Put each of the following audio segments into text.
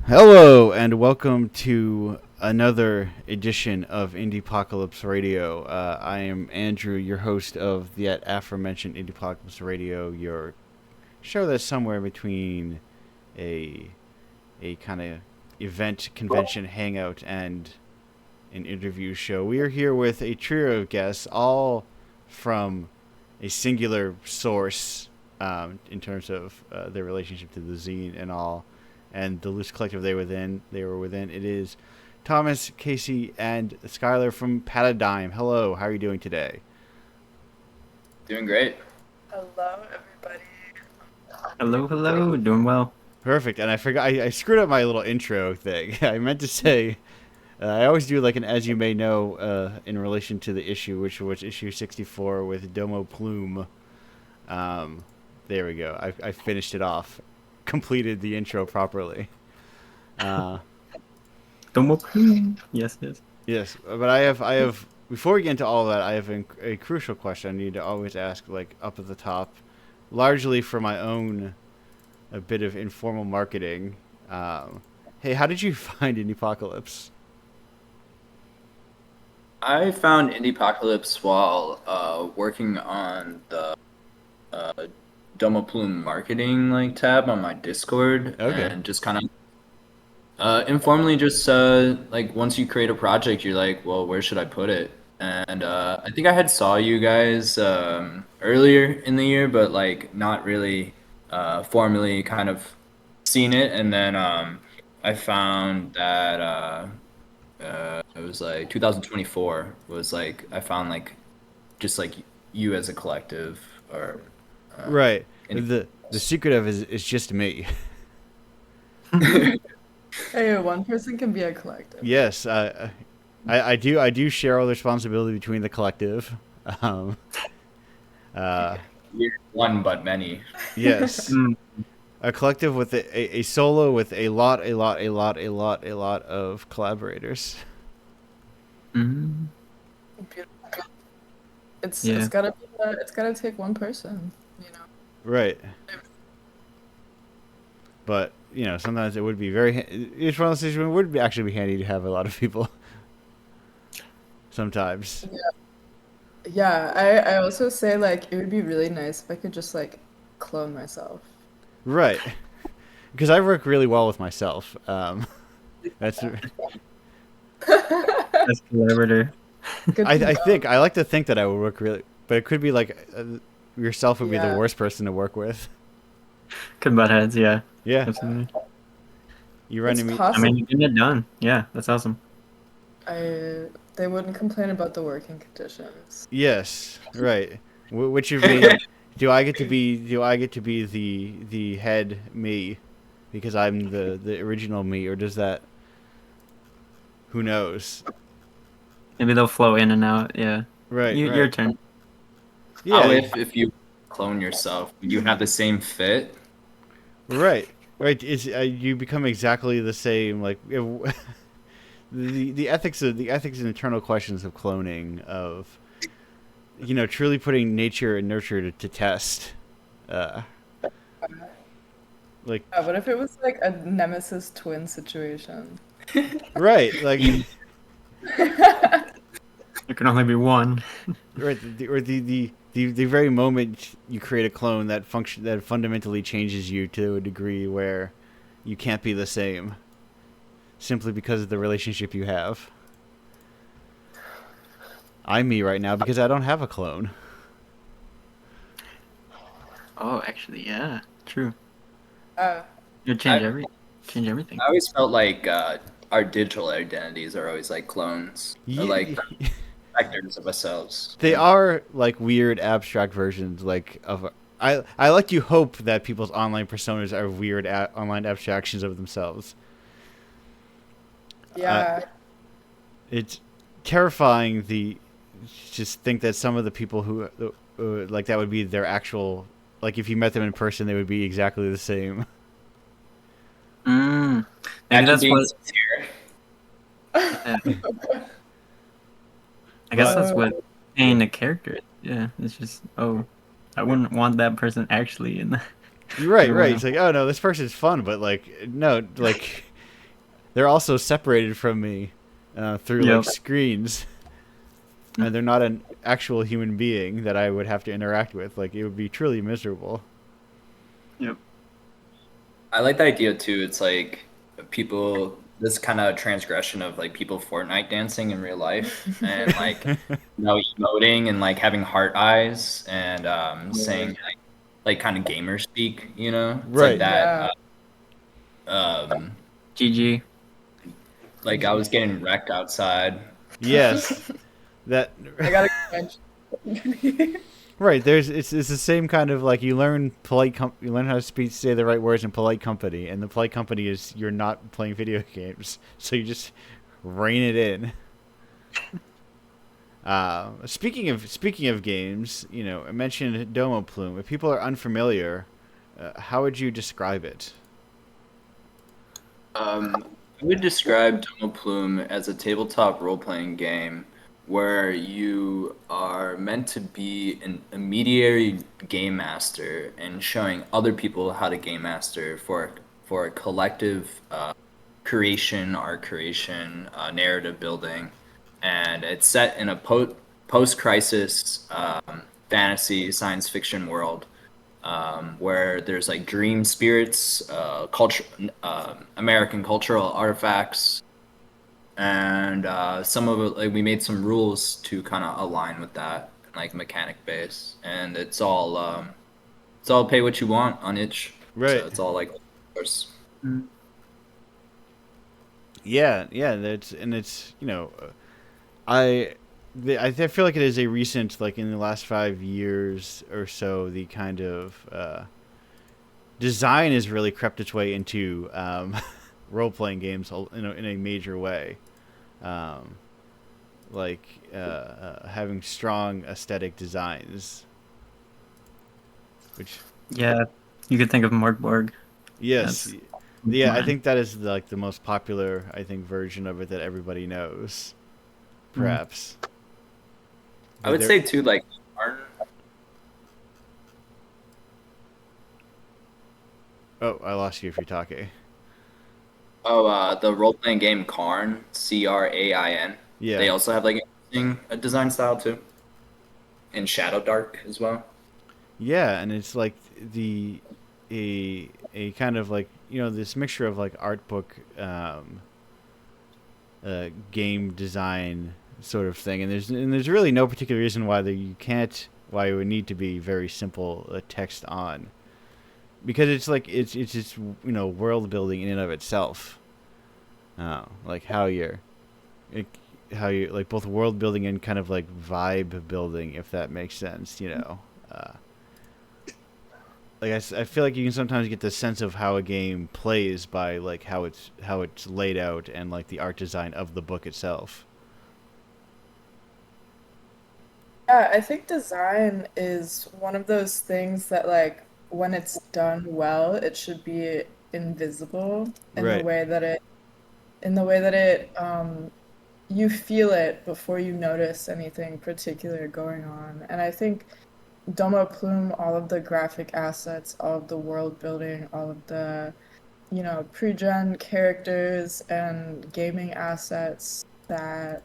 Hello and welcome to another edition of Indiepocalypse Radio. I am Andrew, your host of the aforementioned Indiepocalypse Radio, your show that's somewhere between a kind of event, convention, hangout, and an interview show. We are here with a trio of guests, all from a singular source in terms of their relationship to the zine and all. And the loose collective they were within. It is Thomas, Casey, and Skylar from Paradigm. Hello, how are you doing today? Doing great. Hello, everybody. Hello. Doing well. Perfect. And I forgot, I screwed up my little intro thing. I meant to say, I always do like an as you may know in relation to the issue, which was issue 64 with Domo Plume. There we go. I finished it off. Completed the intro properly. Yes. Yes, but I have. Before we get into all of that, I have a crucial question. I need to always ask, like up at the top, largely for my own, a bit of informal marketing. Hey, how did you find Indiepocalypse? I found Indiepocalypse while working on the Domo Plume marketing tab on my Discord, Okay. and just kind of informally just once you create a project, you're like, well, where should I put it? And I think I had saw you guys earlier in the year, but like not really formally kind of seen it, and then I found that it was like 2024 was like I found like just like you as a collective or Right. The secret of it is just me. Hey, one person can be a collective. Yes, I do share all the responsibility between the collective. You're one but many. Yes. A collective with a solo with a lot of collaborators. Mm-hmm. It's Yeah. gotta take one person, you know. Right. But, sometimes it would be it's one of those situations where it would actually be handy to have a lot of people. Sometimes. Yeah, I also say like it would be really nice if I could just like clone myself. Right. Because I work really well with myself. That's. That's collaborator. Good I to know. think I like to think that I would work really, but it could be like yourself would be the Yeah. worst person to work with. Could butt heads, yeah. Yeah, Absolutely. you run It's into me. I possible. mean, you get it done. Yeah, that's awesome. They wouldn't complain about the working conditions. Yes, right. Which would be, do I get to be the head me, because I'm the original me, or does that? Who knows? Maybe they'll flow in and out. Yeah. Right. Your Right. turn. How Yeah. if you clone yourself, would you have the same fit? Right. Right. It's you become exactly the same. Like the ethics and internal questions of cloning, of truly putting nature and nurture to test. Like Yeah, what if it was like a nemesis twin situation? right. Like There can only be one. right. Or the very moment you create a clone that fundamentally changes you to a degree where you can't be the same, simply because of the relationship you have. I'm me right now because I don't have a clone. Oh, actually, yeah. True. Uh, You change everything. I always felt like our digital identities are always like clones, or like vectors of ourselves. They are like weird abstract versions, like of. I like to hope that people's online personas are weird online abstractions of themselves. yeah. It's terrifying. Just think that some of the people who like that would be their actual. Like if you met them in person, they would be exactly the same. Maybe Imagine that's being what. sincere. Yeah. I guess that's what paying the character is. Yeah, it's just I wouldn't want that person actually in the. You're right, You're right. right. It's like, oh no, this person's fun, but like, no, like, they're also separated from me through Yep. like screens, and they're not an actual human being that I would have to interact with. Like it would be truly miserable. Yep. I like the idea too. It's like people, this kind of transgression of like people Fortnite dancing in real life and like emoting and like having heart eyes and saying like kind of gamer speak. It's like Right. that. Yeah. GG. Like I was getting wrecked outside. Yes. That. I gotta mention. Right. It's the same kind of like you learn you learn how to say the right words in polite company, and the polite company is you're not playing video games, so you just rein it in. Speaking of games, I mentioned Domo Plume. If people are unfamiliar, how would you describe it? I would describe Domo Plume as a tabletop role-playing game where you are meant to be an intermediary game master and showing other people how to game master for a collective creation, art creation, narrative building, and it's set in a post-crisis fantasy science fiction world where there's like dream spirits, American cultural artifacts, and some of it, like we made some rules to kind of align with that, like mechanic base, and it's all pay what you want on itch. Right. So it's all like, of course. Yeah. It's I feel like it is a recent, like in the last 5 years or so, the kind of design has really crept its way into role playing games in a major way. Having strong aesthetic designs, which Yeah. You could think of Mark Borg. yes, That's yeah, I mine. think that is like the most popular version of it that everybody knows, perhaps. I would say too, like art. Oh, I lost you if you're talking. Oh, the role playing game Karn, Crain. Yeah. They also have like interesting design style too, and Shadow Dark as well. Yeah, and it's like a kind of like this mixture of like art book, game design sort of thing, and there's really no particular reason why why it would need to be very simple text on, because it's like it's just world building in and of itself, like how you like both world building and kind of like vibe building, if that makes sense. Like I feel like you can sometimes get the sense of how a game plays by like how it's laid out and like the art design of the book itself. Yeah, I think design is one of those things that, like, when it's done well, it should be invisible in the Right. way that you feel it before you notice anything particular going on. And I think Domo Plume, all of the graphic assets, all of the world building, all of the, pre-gen characters and gaming assets that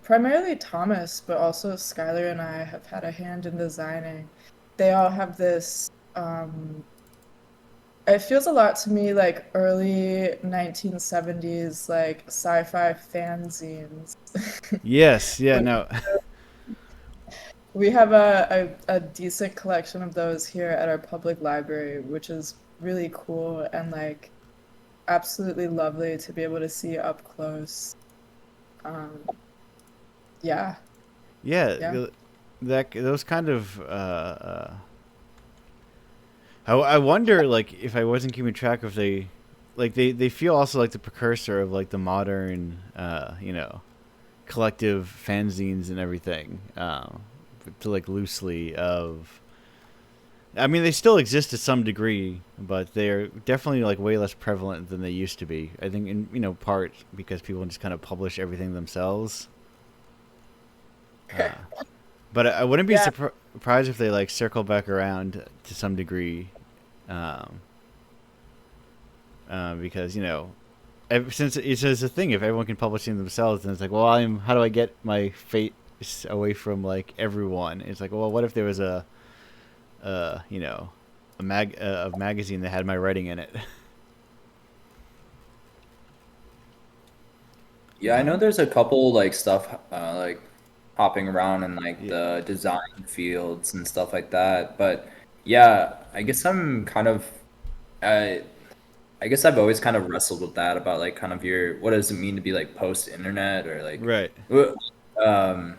primarily Thomas, but also Skylar and I have had a hand in designing. They all have this. It feels a lot to me like early 1970s, like sci-fi fanzines. Yes. Yeah. When No. we have a decent collection of those here at our public library, which is really cool and like absolutely lovely to be able to see up close. Um, yeah, Yeah. yeah. Those kind of. I wonder, like, if I wasn't keeping track of they feel also like the precursor of like the modern, collective fanzines and everything, to like loosely of. I mean, they still exist to some degree, but they're definitely like way less prevalent than they used to be. I think, in part because people just kind of publish everything themselves. Uh, but I wouldn't be Yeah. surprised if they like circle back around to some degree, because since it's a thing, if everyone can publish them themselves, then it's like, well, how do I get my fate away from like everyone? It's like, well, what if there was you know, a magazine that had my writing in it? Yeah, I know there's a couple like stuff like hopping around in like Yeah. the design fields and stuff like that. But yeah, I guess I'm kind of I guess I've always kind of wrestled with that about like kind of your what does it mean to be like post internet or like Right. um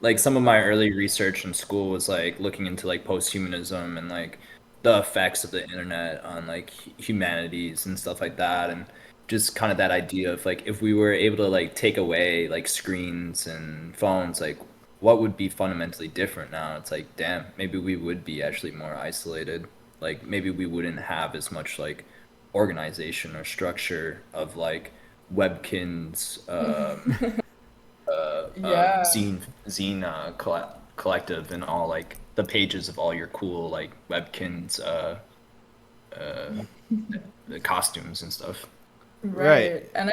like some of my early research in school was like looking into like post-humanism and like the effects of the internet on like humanities and stuff like that, and just kind of that idea of like if we were able to like take away like screens and phones, like what would be fundamentally different now. It's like, damn, maybe we would be actually more isolated. Like maybe we wouldn't have as much like organization or structure of like Webkin's Yeah. collective and all like the pages of all your cool like Webkins uh the costumes and stuff. Right. Right. And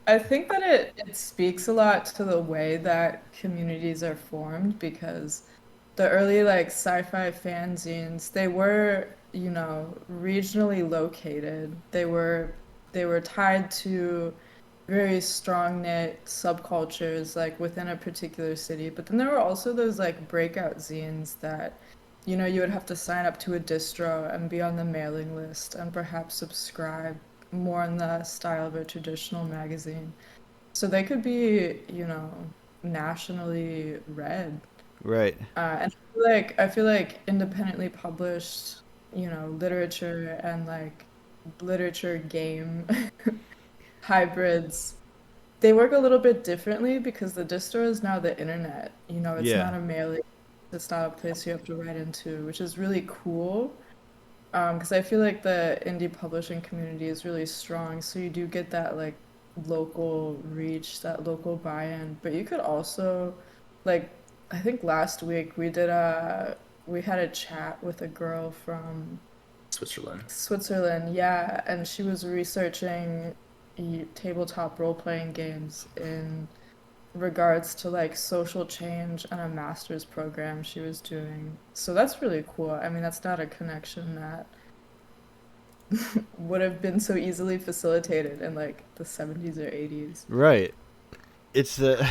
I think that it speaks a lot to the way that communities are formed because the early like sci-fi fanzines, they were, you know, regionally located. They were tied to very strong knit subcultures like within a particular city. But then there were also those like breakout zines that, you know, you would have to sign up to a distro and be on the mailing list and perhaps subscribe more in the style of a traditional magazine. So they could be, you know, nationally read. Right. And I feel like independently published, you know, literature and like literature game hybrids, they work a little bit differently because the distro is now the internet. You know, it's Yeah. not a mailing, it's not a place you have to write into, which is really cool. Because I feel like the indie publishing community is really strong, so you do get that like local reach, that local buy-in. But you could also, like, I think last week we had a chat with a girl from Switzerland. Switzerland, yeah, and she was researching tabletop role-playing games in regards to like social change and a master's program she was doing. So that's really cool. I mean, that's not a connection that would have been so easily facilitated in like the 70s or 80s. Right. It's the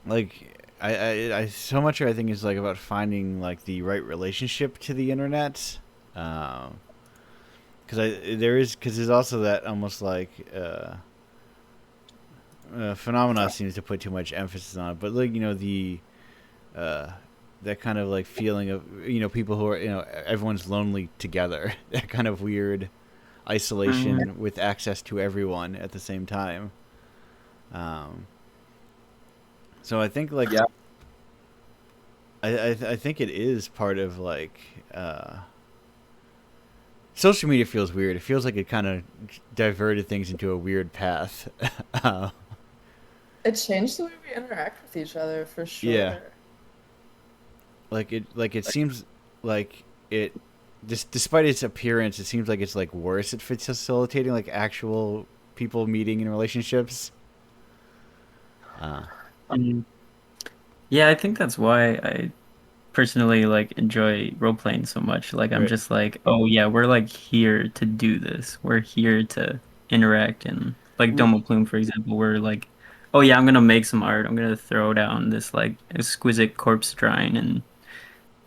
like I so much I think is like about finding like the right relationship to the internet. Because there's also that almost like phenomena seems to put too much emphasis on it, but like, you know, the uh, that kind of like feeling of, you know, people who are, you know, everyone's lonely together, that kind of weird isolation with access to everyone at the same time. Um, so I think like Yeah. I think it is part of like social media feels weird. It feels like it kind of diverted things into a weird path. uh, It changed the way we interact with each other for yeah, sure. it seems like it just despite its appearance, it seems like it's like worse at facilitating like actual people meeting in relationships. Uh, Um, yeah, I think that's why I personally like enjoy role playing so much. Like I'm right. just like, oh yeah, we're like here to do this. We're here to interact and like R- Domo Plume, for example, we're like, oh yeah, I'm gonna make some art. I'm gonna throw down this like exquisite corpse drawing and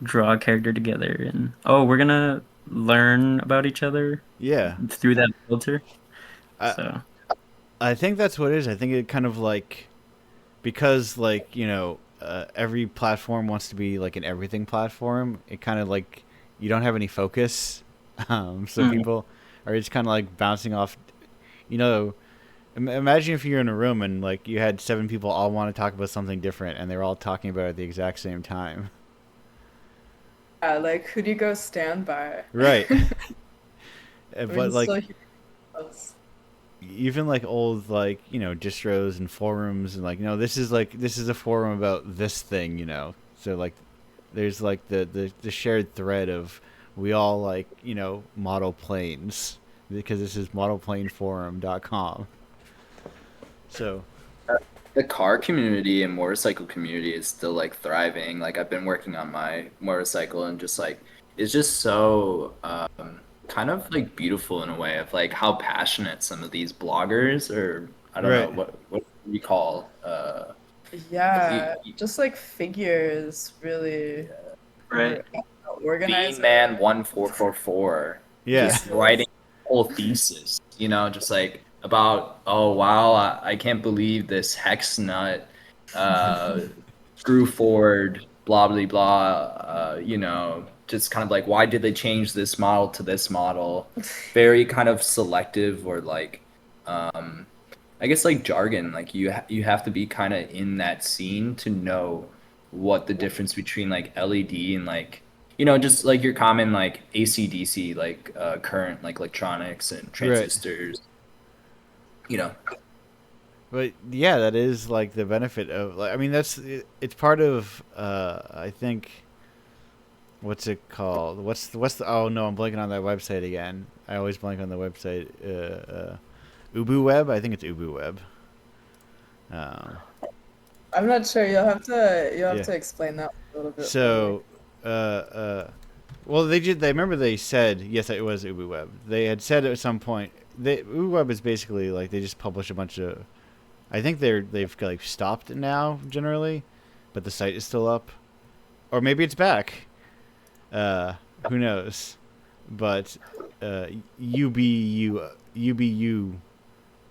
draw a character together and oh, we're gonna learn about each other yeah. through that filter. I So I think that's what it is. I think it kind of like because like, you know, every platform wants to be like an everything platform. It kind of like you don't have any focus. So mm, people are just kind of like bouncing off. You know, imagine if you're in a room and like you had seven people all want to talk about something different, and they're all talking about it at the exact same time. Like who do you go stand by? Right. I mean, But it's still like humans. even like old like, you know, distros and forums and like, you know, this is a forum about this thing, you know. So like there's like the shared thread of we all like, you know, model planes because this is modelplaneforum.com. So The car community and motorcycle community is still like thriving. Like I've been working on my motorcycle and just like it's just so kind of like beautiful in a way of like how passionate some of these bloggers or I don't know right, what you call Yeah, just like figures really Right. Bean organizing. Man 1444 yeah, just writing a whole thesis, you know, just like about oh wow, I can't believe this hex nut screw forward blah blah blah you know, just kind of like why did they change this model to this model, very kind of selective or like um I guess like jargon, like you have to be kind of in that scene to know what the difference between like LED and like you know just like your common like AC/DC like current like electronics and right. transistors, you know. But yeah, that is like the benefit of. Like, I mean, it's part of. I think. What's it called? What's the? Oh no, I'm blanking on that website again. I always blank on the website. Ubu Web. I think it's Ubu Web. Um, I'm not sure. You'll have yeah. to explain that a little bit for me. So, uh, uh, well, they did. They remember they said yes, it was Ubu Web. They had said at some point. Ubu Web is basically like they just publish a bunch of. I think they've like stopped now generally, but the site is still up, or maybe it's back. Uh, who knows? But UBU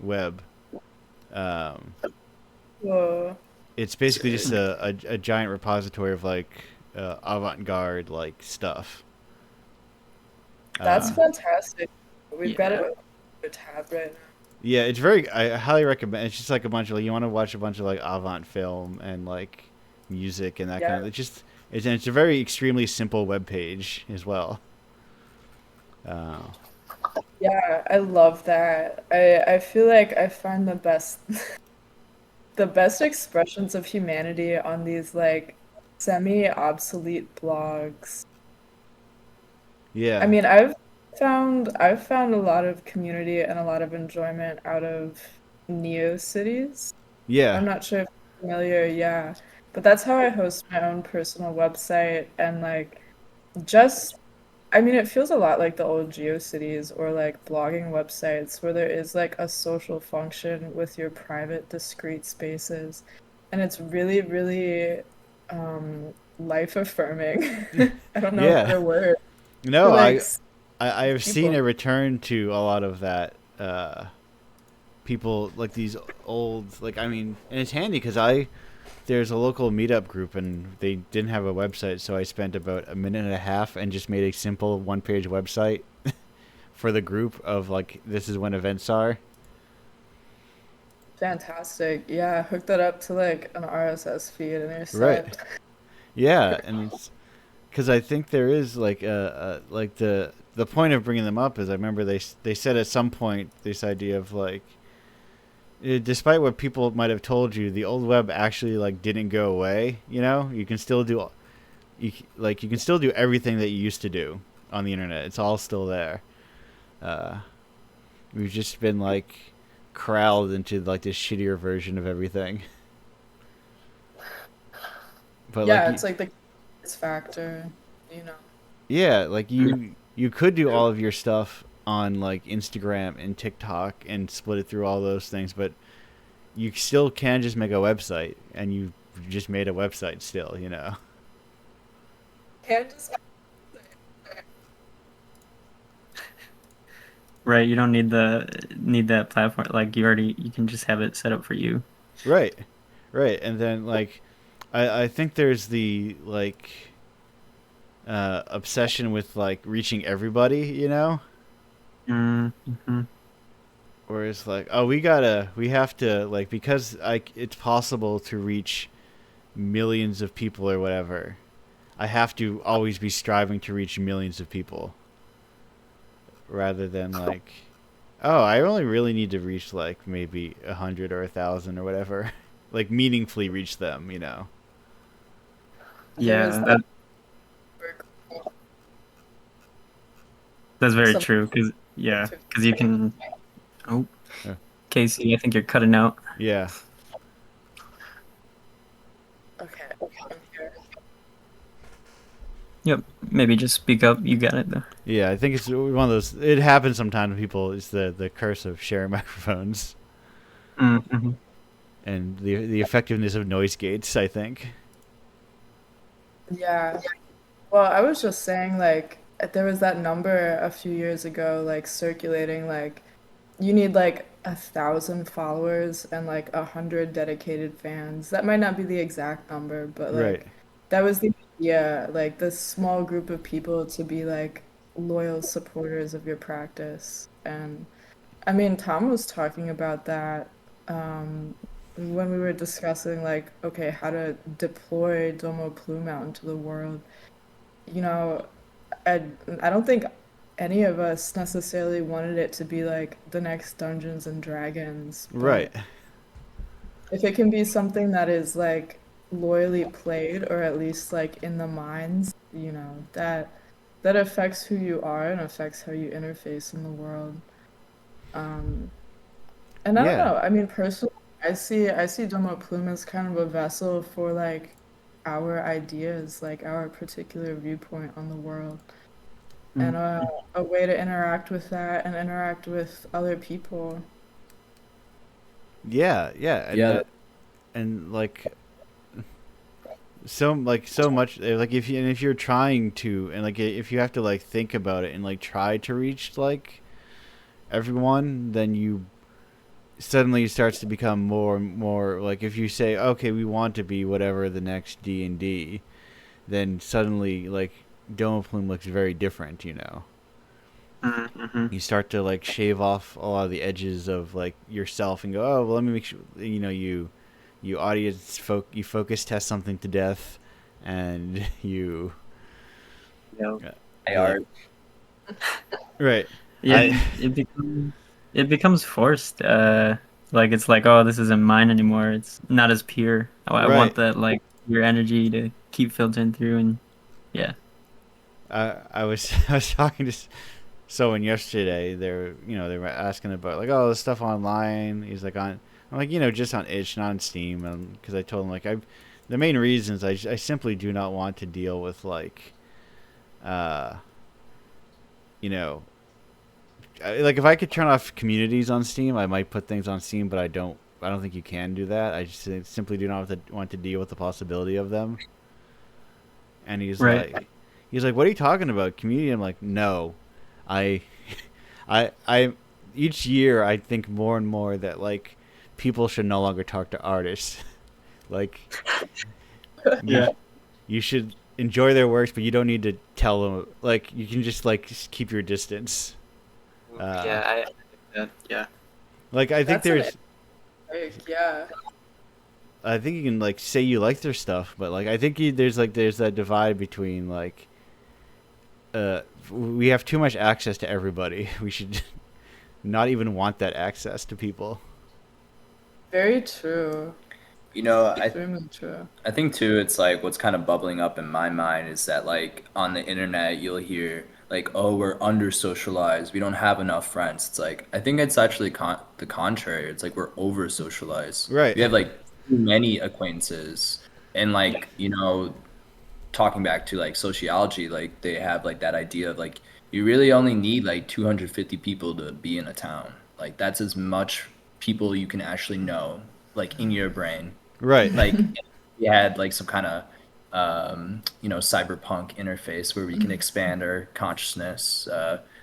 Web. Um, Whoa, it's basically just a giant repository of like avant-garde like stuff. that's Uh, fantastic. We've got Yeah. it on a tab right now. yeah, it's very. I highly recommend. It's just like a bunch of like, you want to watch a bunch of like avant film and like music and that kind Yeah, of. It's a very extremely simple web page as well. Uh, yeah, I love that. I feel like I find the best the best expressions of humanity on these like semi-obsolete blogs. I yeah, mean, I've found a lot of community and a lot of enjoyment out of Neo cities. yeah, I'm not sure if you're familiar, yeah. But that's how I host my own personal website and like just I mean it feels a lot like the old GeoCities or like blogging websites where there is like a social function with your private discrete spaces. And it's really, really life affirming. I don't know a yeah. better word to No, like I have seen people. a return to a lot of that. People like these old like I mean, and it's handy because there's a local meetup group and they didn't have a website, so I spent about a minute and a half and just made a simple one-page website for the group of like this is when events are. Fantastic. Yeah, hook that up to like an RSS feed and you're Right. set. Yeah, and it's because I think there is like the point of bringing them up is I remember they said at some point this idea of like despite what people might have told you, the old web actually like didn't go away. You know, you can still do you can still do everything that you used to do on the internet. It's all still there. Uh, we've just been like corralled into like this shittier version of everything. But like Yeah, it's like the kids factor, you know. yeah, like you could do all of your stuff on like Instagram and TikTok and split it through all those things, but you still can just make a website and you just made a website still, you know. Can't just Right. You don't need that platform. Like you can just have it set up for you. Right. Right. And then like I think there's the like obsession with like reaching everybody, you know? Mm-hmm. Where it's like, oh, we have to like because it's possible to reach millions of people or whatever. I have to always be striving to reach millions of people rather than like, oh, I only really need to reach like maybe 100 or 1,000 or whatever, like meaningfully reach them, you know. there is Yeah, that that's very some true. Because Yeah, because you can. Oh, Yeah. Casey, I think you're cutting out. Yeah. Okay, I'm here. Yep, maybe just speak up. You got it though. Yeah, I think it's one of those. It happens sometimes to people. It's the curse of sharing microphones Mm-hmm. and the effectiveness of noise gates, I think. Yeah. Well, I was just saying, like, there was that number a few years ago, like, circulating, like, you need like 1,000 followers and like 100 dedicated fans. That might not be the exact number, but Right. like, that was the idea, like, this small group of people to be like loyal supporters of your practice. And I mean, Tom was talking about that when we were discussing, like, okay, how to deploy Domo Plume out into the world. You know, I I don't think any of us necessarily wanted it to be like the next Dungeons and Dragons, Right. but if it can be something that is like loyally played or at least like in the minds, that affects who you are and affects how you interface in the world. Um, and I don't Yeah. know. I mean, personally, I see Domo Plume as kind of a vessel for like our ideas, like our particular viewpoint on the world. And a way to interact with that and interact with other people. Yeah. Yeah. Yeah, And like so much like if you're trying to and like if you have to like think about it and like try to reach like everyone, then you suddenly it starts to become more and more like if you say okay we want to be whatever the next D&D, then suddenly like Dome Plume looks very different, you know. Mm-hmm. You start to like shave off a lot of the edges of like yourself and go, oh well, let me make sure, you know, you focus test something to death, and you Yeah. they like are. right. Yeah, I it becomes forced. Like it's like, oh, this isn't mine anymore. It's not as pure. I want right. that like your energy to keep filtering through, and yeah. I was I was talking to someone yesterday. They were asking about like oh the stuff online. He's like on I'm like just on itch, not on Steam, because I told him like the main reasons I simply do not want to deal with like uh you know like if I could turn off communities on Steam, I might put things on Steam, but I don't think you can do that. I just simply do not want to deal with the possibility of them. And Right. he's like, what are you talking about? Community? I'm like, no, I, I each year I think more and more that like people should no longer talk to artists. Like you, Yeah. you should enjoy their works, but you don't need to tell them. Like you can just like keep your distance. Uh, Yeah, I think that. Yeah. like I think That's an there's like, yeah. I think you can like say you like their stuff, but like I think there's that divide between like we have too much access to everybody. We should not even want that access to people. Very true. You know, Extremely true. I think too, it's like what's kind of bubbling up in my mind is that like on the internet you'll hear like, oh, we're under socialized, we don't have enough friends. It's like I think it's actually the contrary. It's like we're over socialized. Right. We have like too many acquaintances, and like talking back to like sociology, like they have like that idea of like you really only need like 250 people to be in a town. Like that's as much people you can actually know like in your brain. Right. Like we had like some kind of cyberpunk interface where we can expand our consciousness,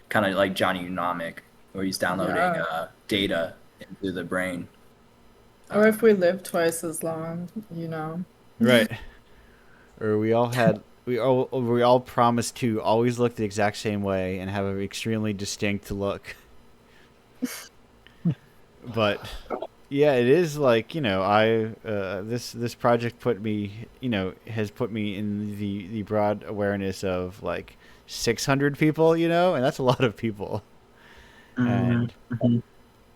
kind of like Johnny Mnemonic, where he's downloading Yeah. data into the brain. Or if we live twice as long. Right. Or we all promised to always look the exact same way and have an extremely distinct look. But yeah, it is like I this project has put me in the broad awareness of like 600 people, and that's a lot of people. And Mm-hmm.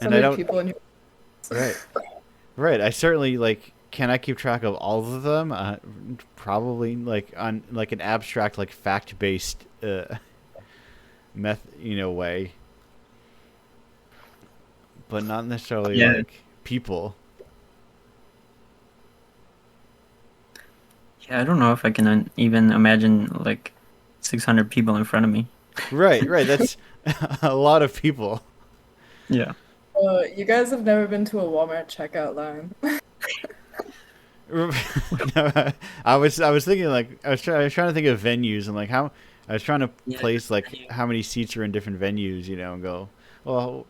So and I many don't people in your right. Right. I certainly like. Can I keep track of all of them? Probably like on like an abstract, like fact-based way. but not necessarily Yeah. like people. Yeah, I don't know if I can even imagine like 600 people in front of me. Right, right. That's a lot of people. Yeah. You guys have never been to a Walmart checkout line. No, I was thinking like I was trying to think of venues and like how I was trying to Yeah. place like how many seats are in different venues, and go, well,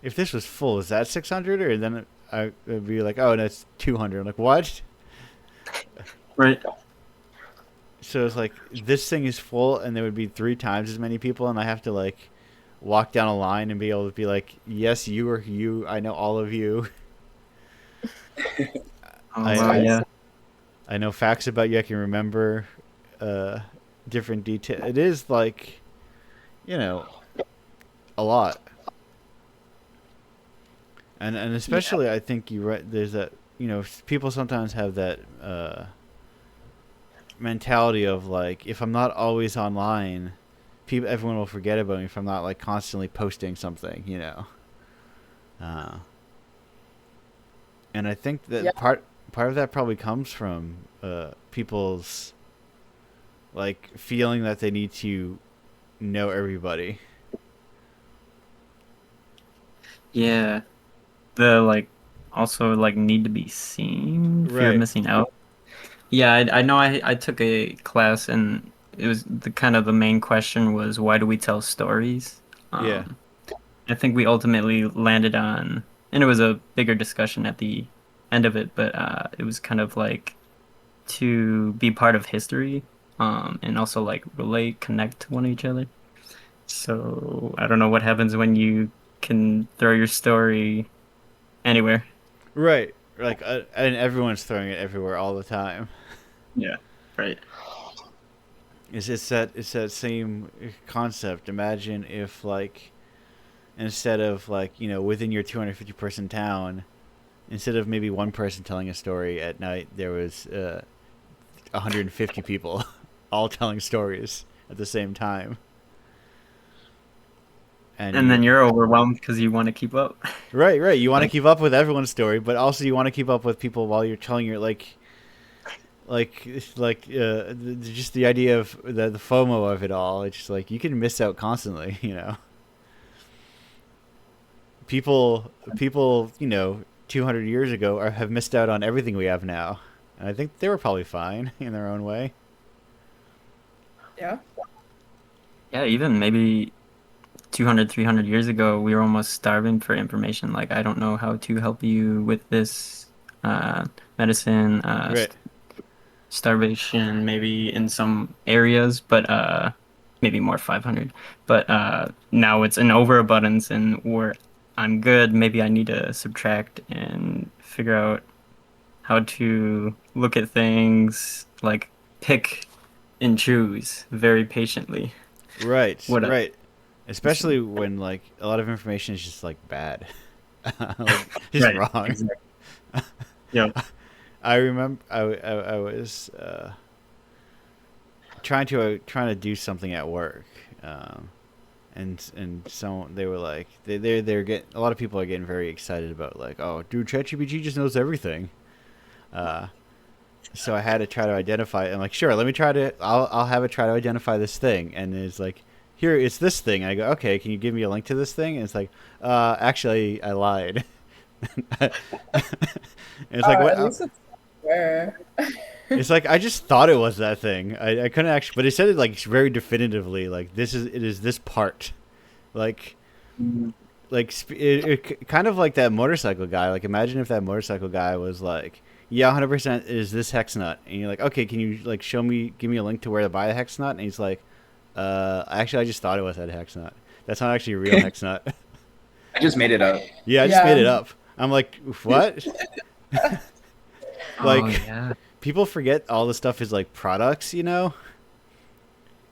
if this was full, is that 600? Or then I would be like, oh, that's 200. I'm like, what? Right. So it's like this thing is full, and there would be 3 times as many people, and I have to like walk down a line and be able to be like, yes, you are you. I know all of you. Oh, I, wow, I yeah. I know facts about you. I can remember uh, different detail. It is like, you know, a lot, and especially I think you right. There's that people sometimes have that mentality of like if I'm not always online, everyone will forget about me if I'm not like constantly posting something. Uh, and I think Yeah. that part of that probably comes from people's like feeling that they need to know everybody. Yeah. The like also like need to be seen, fear of Right. missing out. Yeah, I know I took a class and it was the main question was why do we tell stories? Yeah. Um, I think we ultimately landed on, and it was a bigger discussion at the end of it, but it was kind of like to be part of history, and also like relate, connect to one each other. So I don't know what happens when you can throw your story anywhere. Right. Like, and everyone's throwing it everywhere all the time. Yeah, right. It's that same concept. Imagine if like instead of like within your 250 person town, instead of maybe one person telling a story at night, there was 150 people all telling stories at the same time. And And then you're overwhelmed because you want to keep up. right, right. You want to Like, keep up with everyone's story, but also you want to keep up with people while you're telling your just the idea of the FOMO of it all. It's just like you can miss out constantly. People 200 years ago have missed out on everything we have now, and I think they were probably fine in their own way. Yeah. yeah, even maybe 200, 300 years ago, we were almost starving for information. Like, I don't know how to help you with this uh, medicine, Right. starvation, maybe in some areas, but maybe more 500. But now it's an overabundance, and where I'm good, maybe I need to subtract and figure out how to look at things, like pick and choose very patiently. Right. What Right. Especially when like a lot of information is just like bad, like just right, wrong. exactly. Yeah. I remember I was trying to do something at work, um, and so they were like they're getting a lot of people are getting very excited about like, oh, dude, ChatGPT just knows everything. Uh, so I had to try to identify it. I'm like, sure, let me I'll have it try to identify this thing, and it's like, here, it's this thing. I go, okay, can you give me a link to this thing? And it's like, actually, I lied. And it's like, what? At least it's where. It's like I just thought it was that thing. I couldn't actually, but it said it like very definitively. Like it is this part, like kind of like that motorcycle guy. Like imagine if that motorcycle guy was like, yeah, 100% is this hex nut, and you're like, okay, can you like give me a link to where to buy the hex nut? And he's like, actually, I just thought it was that hex nut. That's not actually a real hex nut. I just made it up. Yeah, I just made it Yeah. up. I'm like, what? Oh, Like yeah. people forget all the stuff is like products,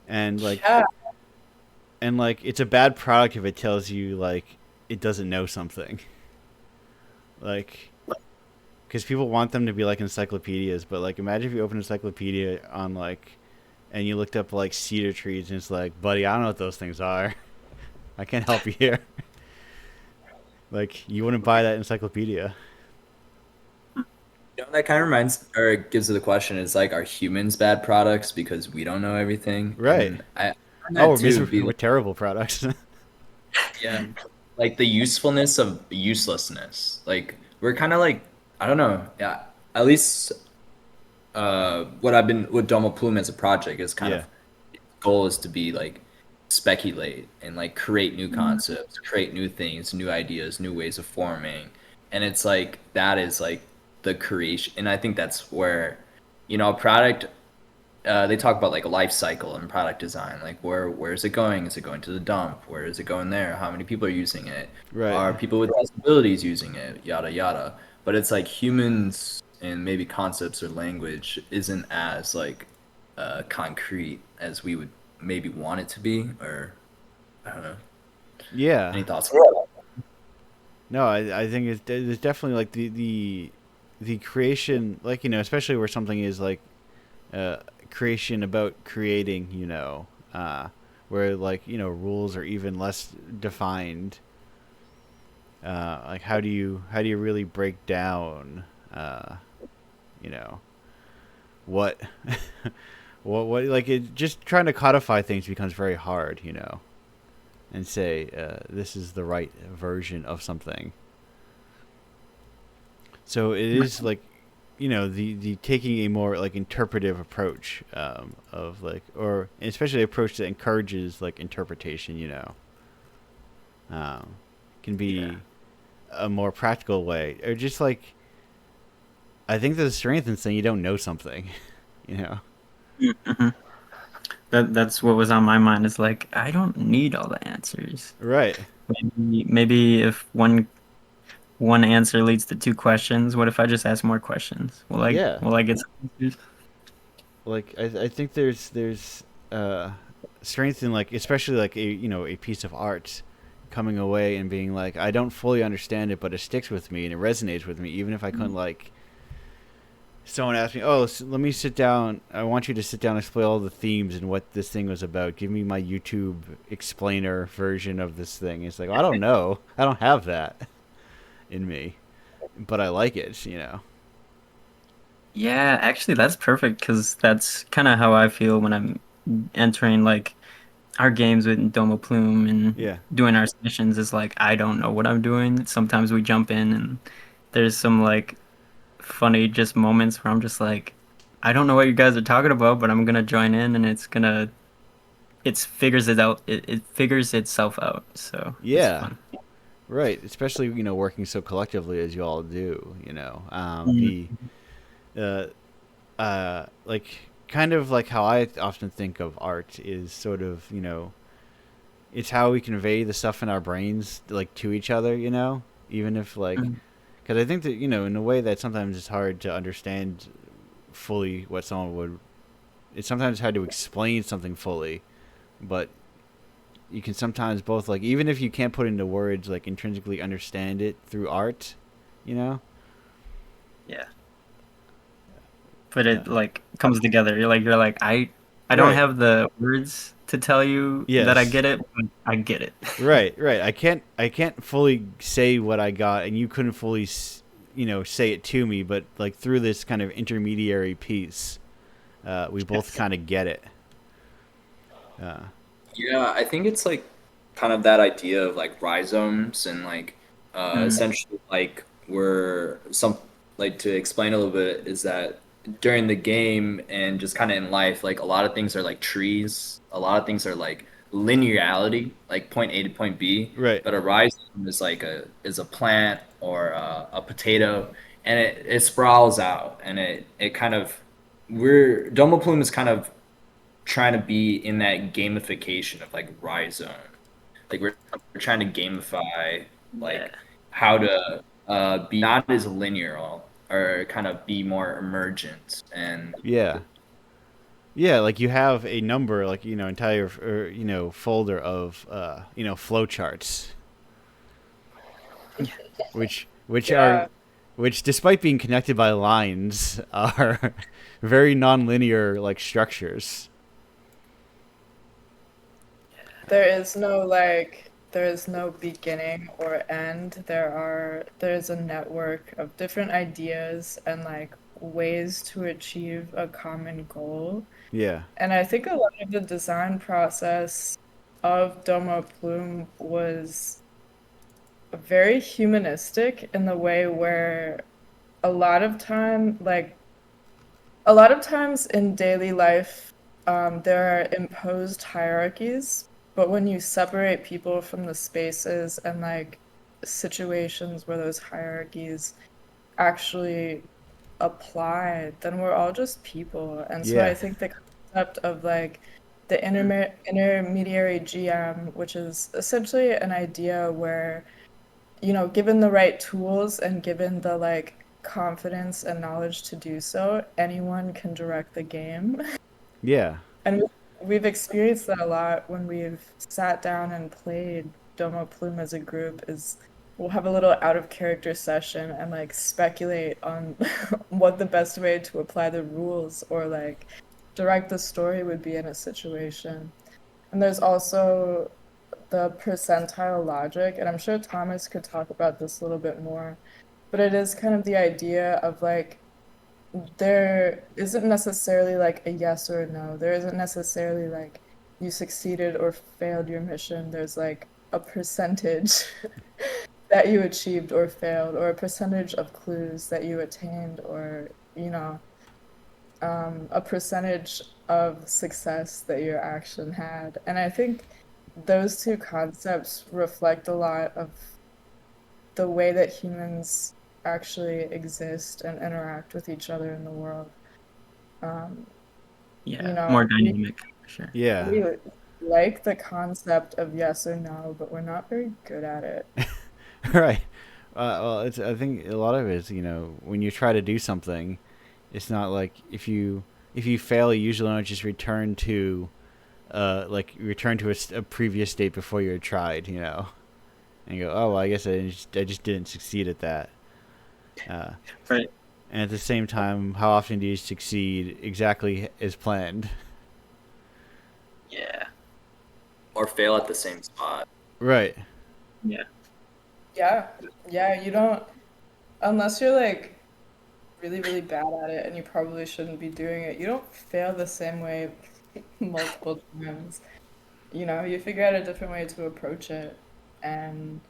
and like Yeah. and like it's a bad product if it tells you like it doesn't know something. Like because people want them to be like encyclopedias, but like imagine if you open an encyclopedia on like and you looked up like cedar trees and it's like, buddy, I don't know what those things are. I can't help you here. Like, you wouldn't buy that encyclopedia. You know, that kind of reminds or gives the question is like, are humans bad products because we don't know everything? Right. And I find Oh, that too be we're terrible products. yeah, like the usefulness of uselessness. Like we're kind of like I don't know. Yeah, at least what I've been with Domo Plume as a project is kind Yeah. of goal is to be like speculate and like create new concepts, create new things, new ideas, new ways of forming. And it's like that is like the creation and I think that's where a product they talk about like a life cycle and product design. Like where is it going? Is it going to the dump? Where is it going there? How many people are using it? Right. Are people with disabilities using it? Yada yada. But it's like humans and maybe concepts or language isn't as like concrete as we would maybe want it to be. Or I don't know. Yeah. Any thoughts? No, I think it's definitely like the creation, like, especially where something is like uh, creation about creating, where, like, rules are even less defined. Like, how do you really break down, you know, what, what, like, it just trying to codify things becomes very hard, and say, this is the right version of something. So it is like, the taking a more like interpretive approach, of like, or especially an approach that encourages like interpretation, can be Yeah. a more practical way, or just like, I think the strength in saying you don't know something, you know. Hmm. That's what was on my mind. Is like I don't need all the answers. Right. Maybe if one answer leads to two questions, what if I just ask more questions? Yeah. Will I get some answers? Like, I think there's uh strength in, like, especially like a piece of art coming away and being like, I don't fully understand it, but it sticks with me and it resonates with me, even if I couldn't, like, someone asked me, oh, let me sit down, I want you to sit down and explain all the themes and what this thing was about, give me my YouTube explainer version of this thing. It's like, I don't know, I don't have that in me, but I like it. Yeah, actually, that's perfect because that's kind of how I feel when I'm entering like our games with Domo Plume and Yeah. doing our sessions. Is like I don't know what I'm doing. Sometimes we jump in and there's some like funny just moments where I'm just like, I don't know what you guys are talking about, but I'm gonna join in and it figures it out. It figures itself out. So it's Yeah. fun. Right, especially, working so collectively as you all do. Mm. The uh, like, kind of like how I often think of art is sort of, it's how we convey the stuff in our brains, like, to each other. Even if, like, Mm. because I think that, in a way that sometimes it's hard to understand fully what someone would. It's sometimes hard to explain something fully, but you can sometimes both, like, even if you can't put into words, like, intrinsically understand it through art, you know. Yeah. But Uh, it like comes together. You're like I don't right. have the words to tell you that I Yes. get it, but I get it. Right. I can't fully say what I got, and you couldn't fully, say it to me. But, like, through this kind of intermediary piece, we both kind of get it. Uh, Yeah, I think it's like kind of that idea of like rhizomes and like Mm. essentially like we're some like to explain a little bit is that during the game and just kind of in life, like a lot of things are like trees, a lot of things are like linearity, like point A to point B, right. but a rhizome is like a plant or a potato, and it sprawls out and it kind of we're Domo Plume is kind of trying to be in that gamification of like rhizome. Like we're trying to gamify Yeah. like how to be not as linear or kind of be more emergent and Yeah. Yeah. Like, you have a number, like, entire, or, folder of, flowcharts, which are, Yeah. which, despite being connected by lines, are very nonlinear, like, structures. There is no like there is no beginning or end. There's a network of different ideas and like ways to achieve a common goal. Yeah. And I think a lot of the design process of Domo Plume was very humanistic in the way where a lot of time, like a lot of times in daily life, there are imposed hierarchies, but when you separate people from the spaces and like situations where those hierarchies actually apply, then we're all just people. And so I Yeah. think the concept of like the intermediary GM, which is essentially an idea where, given the right tools and given the like confidence and knowledge to do so, anyone can direct the game. Yeah. And we've experienced that a lot when we've sat down and played Domo Plume as a group is we'll have a little out of character session and like speculate on what the best way to apply the rules or like direct the story would be in a situation. And there's also the percentile logic, and I'm sure Thomas could talk about this a little bit more, but it is kind of the idea of like there isn't necessarily like a yes or a no. There isn't necessarily like you succeeded or failed your mission. There's like a percentage that you achieved or failed, or a percentage of clues that you attained, or, a percentage of success that your action had. And I think those two concepts reflect a lot of the way that humans actually exist and interact with each other in the world. Um, Yeah, more we dynamic for sure. Yeah. we like the concept of yes or no, but we're not very good at it. Right. Well, it's. I think a lot of it is, when you try to do something, it's not like if you fail, you usually don't just return to a previous state before you had tried, and you go, oh, well, I guess I just didn't succeed at that. Uh, Right. and at the same time, how often do you succeed exactly as planned? Yeah. Or fail at the same spot. Right. Yeah. Yeah, yeah, you don't, unless you're like really, really bad at it and you probably shouldn't be doing it, you don't fail the same way multiple times. You figure out a different way to approach it. And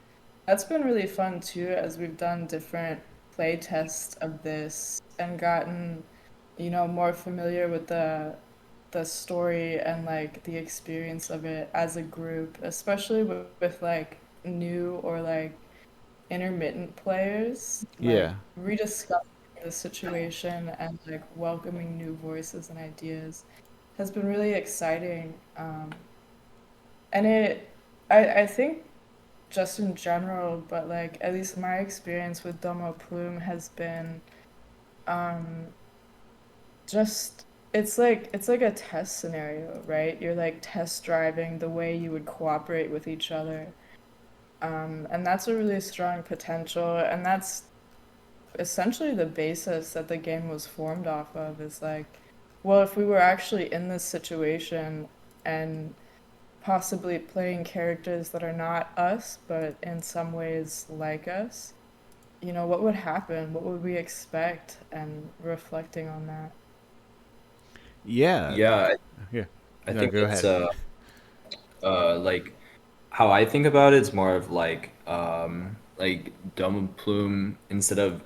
that's been really fun too, as we've done different play tests of this and gotten, more familiar with the story and like the experience of it as a group, especially with like new or like intermittent players, like Yeah. rediscovering the situation and like welcoming new voices and ideas has been really exciting. And I think just in general, but like at least my experience with Domo Plume has been um, just it's like a test scenario, right? You're like test driving the way you would cooperate with each other. And that's a really strong potential, and that's essentially the basis that the game was formed off of is like, well, if we were actually in this situation and possibly playing characters that are not us, but in some ways like us, what would happen? What would we expect? And reflecting on that. Yeah. Yeah, Yeah. I No, think go it's ahead. like how I think about it is more of like Dome Plume instead of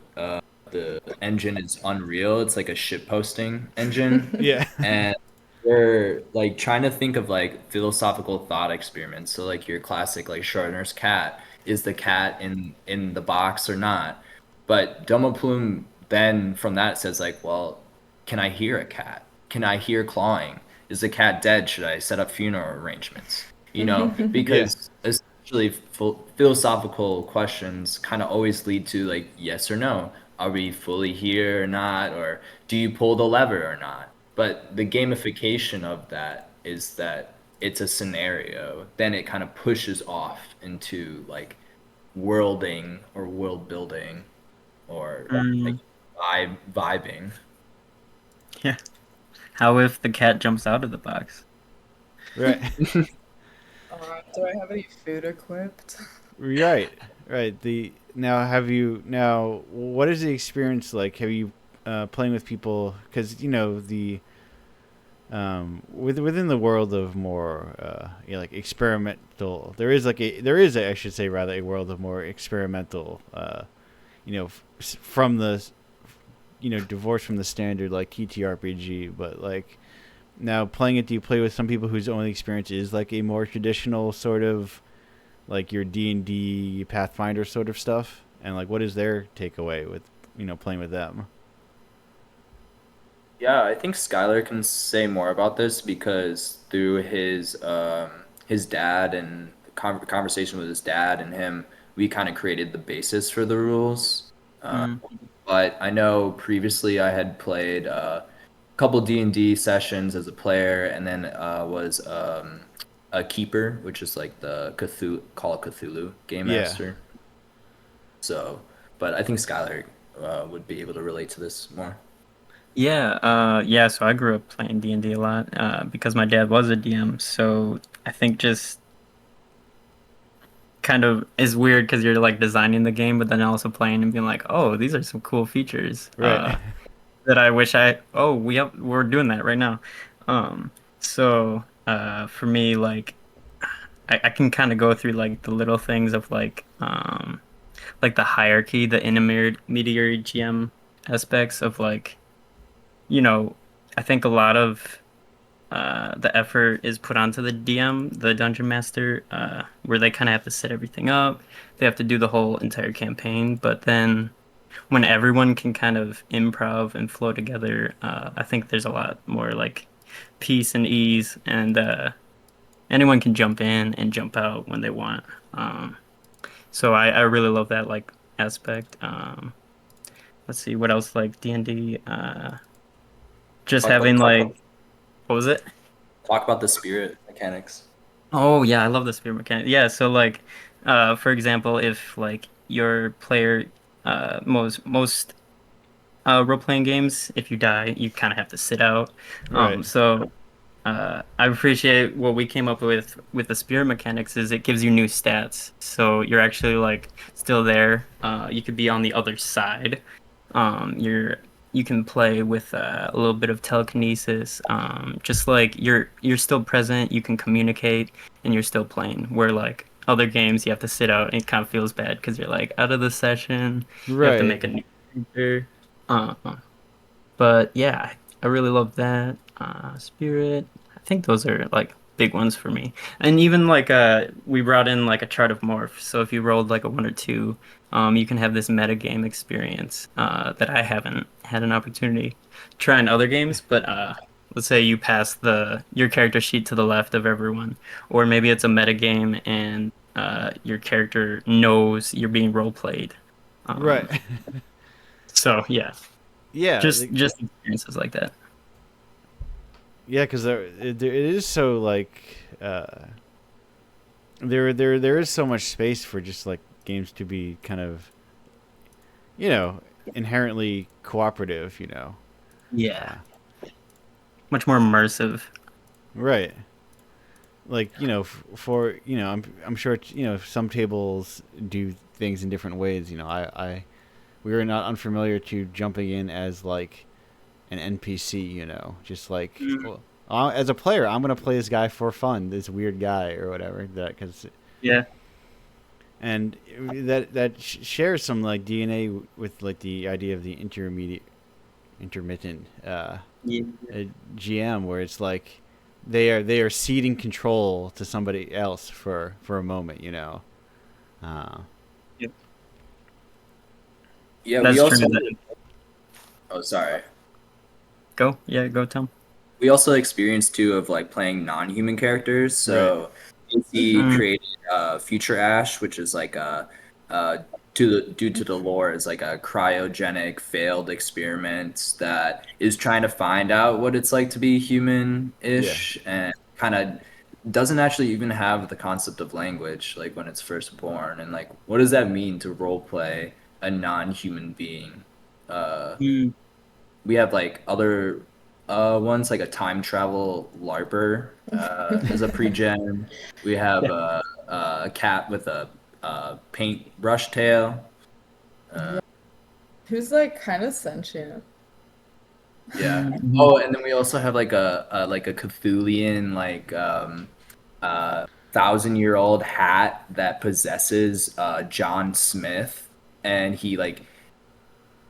the engine is Unreal, it's like a shit posting engine. Yeah. And we're like trying to think of like philosophical thought experiments. So like your classic like Schrodinger's cat, is the cat in the box or not? But Dome Plume then from that says like, well, can I hear a cat? Can I hear clawing? Is the cat dead? Should I set up funeral arrangements? Yeah. Because essentially philosophical questions kind of always lead to like yes or no. Are we fully here or not? Or do you pull the lever or not? But the gamification of that is that it's a scenario. Then it kind of pushes off into like worlding or world building or like Mm, vibing. yeah. How if the cat jumps out of the box? Right. Do I have any food equipped? Right, right. The now have you now? What is the experience like? Have you playing with people? Because you know the within the world of more like experimental, there is a, I should say rather a world of more experimental. From the divorced from the standard like TTRPG, but like now playing it, do you play with some people whose only experience is like a more traditional sort of like your D&D Pathfinder sort of stuff, and like what is their takeaway with playing with them? Yeah, I think Skylar can say more about this because through his dad and conversation with his dad and him, we kind of created the basis for the rules. Uh, Mm. but I know previously I had played a couple D&D sessions as a player, and then was a keeper, which is like the Call of Cthulhu game Yeah. master. So, but I think Skylar would be able to relate to this more. Yeah, so I grew up playing D&D a lot because my dad was a DM. So I think just kind of is weird because you're like designing the game, but then also playing and being like, oh, these are some cool features Right. that I wish we're doing that right now. So for me, like I can kind of go through like the little things of like the hierarchy, the intermediary GM aspects of like, you know, I think a lot of the effort is put onto the DM, the dungeon master, where they kind of have to set everything up. They have to do the whole entire campaign, but then when everyone can kind of improv and flow together, I think there's a lot more like peace and ease, and anyone can jump in and jump out when they want. So I really love that like aspect. Let's see what else like D&D. Just Talk about having like what was it? talk about the spirit mechanics. Oh yeah, I love the spear mechanic. Yeah, so like for example, if like your player most role playing games, if you die, you kind of have to sit out. Right. So I appreciate what we came up with the spear mechanics is it gives you new stats. So you're actually like still there. You could be on the other side. You can play with a little bit of telekinesis. Just like you're still present, you can communicate, and you're still playing. Where like other games, you have to sit out, and it kind of feels bad because you're like out of the session. You have to Right. make a new character. Uh, but yeah, I really love that. Spirit. I think those are like big ones for me. And even like we brought in like a chart of morph. So if you rolled like a one or two, you can have this meta game experience that I haven't had an opportunity to try in other games. But let's say you pass the your character sheet to the left of everyone, or maybe it's a meta game and your character knows you're being role played. Um, Right. so yeah, Yeah. just experiences like that. Yeah, because it is so like there is so much space for just like games to be kind of you know inherently cooperative. Yeah, much more immersive. Right. Like for I'm sure some tables do things in different ways. I we were not unfamiliar to jumping in as like an NPC. Just like Mm. well, as a player, I'm gonna play this guy for fun, this weird guy or whatever. That because Yeah. and that shares some like DNA with like the idea of the intermittent Yeah. GM, where it's like they are ceding control to somebody else for a moment. Uh, Yep. Yeah, we That's true. also. Oh, sorry. Go. Yeah, go, Tom. We also experienced too of like playing non-human characters. right. So AC Mm. created Future Ash, which is like uh, due to the lore is like a cryogenic failed experiment that is trying to find out what it's like to be Yeah. human-ish and kind of doesn't actually even have the concept of language like when it's first born and like what does that mean to role play a non-human being? Uh, Mm. we have like other One's like a time travel LARPer as a pre-gen. We have a cat with a paintbrush tail. Yeah. Who's like kind of sentient. Yeah. Mhm. Oh, and then we also have like a Cthulian thousand-year-old hat that possesses John Smith, and he like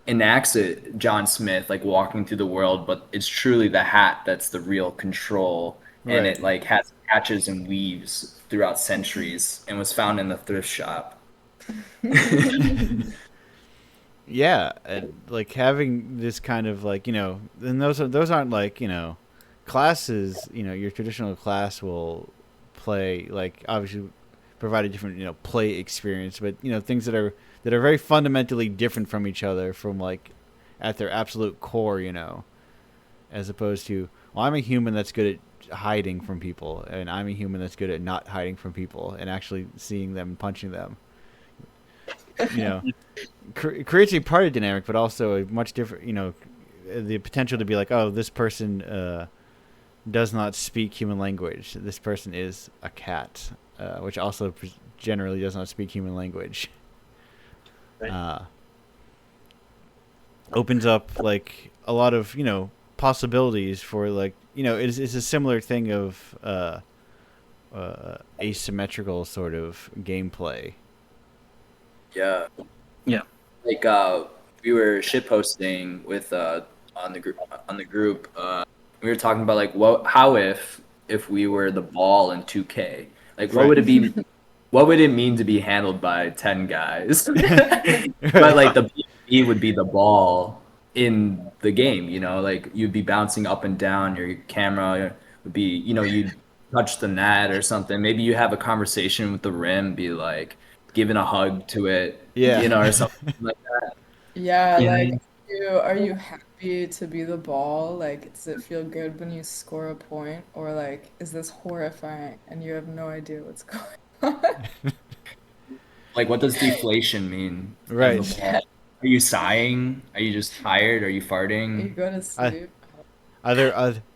enacts it John Smith like walking through the world, but it's truly the hat that's the real control, and Right. it like has patches and weaves throughout centuries, and was found in the thrift shop. Yeah, and like having this kind of like and those aren't like classes. Your traditional class will play like obviously provide a different play experience, but things that are very fundamentally different from each other from like at their absolute core. As opposed to I'm a human that's good at hiding from people, and I'm a human that's good at not hiding from people and actually seeing them and punching them. You know, creates a party dynamic, but also a much different. The potential to be like, oh, this person does not speak human language. This person is a cat, which also generally does not speak human language. Right. Opens up like a lot of possibilities for like it's a similar thing of asymmetrical sort of gameplay. Yeah. Yeah. Like we were shit posting with on the group. We were talking about like how if we were the ball in 2K, like what Right. would it be, what would it mean to be handled by 10 guys? But Right. like the B would be the ball in the game, like you'd be bouncing up and down, your camera would be, you'd touch the net or something. Maybe you have a conversation with the rim, be like giving a hug to it, Yeah. or something like that. Yeah, like Yeah. are you happy to be the ball? Like, does it feel good when you score a point? Or like, is this horrifying and you have no idea what's going on? Like, what does deflation mean as a Right. ball? Are you sighing? Are you just tired? Are you You farting? go to I, sleep.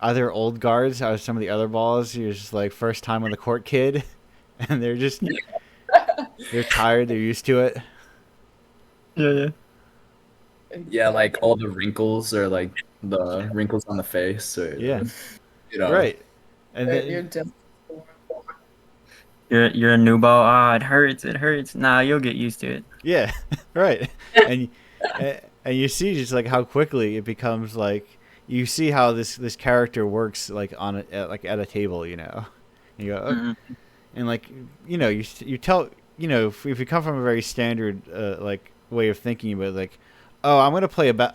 other old guards are some of the other balls. You're just like first time on the court kid, and they're tired. They're used to it. Yeah. Yeah. Yeah, like Exactly. all the wrinkles or like the wrinkles on the face or Yeah. you know. Right. And You're then just You're a new ball. Ah, it hurts. It hurts. Nah, you'll get used to it. yeah. Right. And and you see just like how quickly it becomes like you see how this character works like like at a table. And you go, "Oh," Mhm. and like you tell if you come from a very standard like way of thinking about it, like I'm gonna play about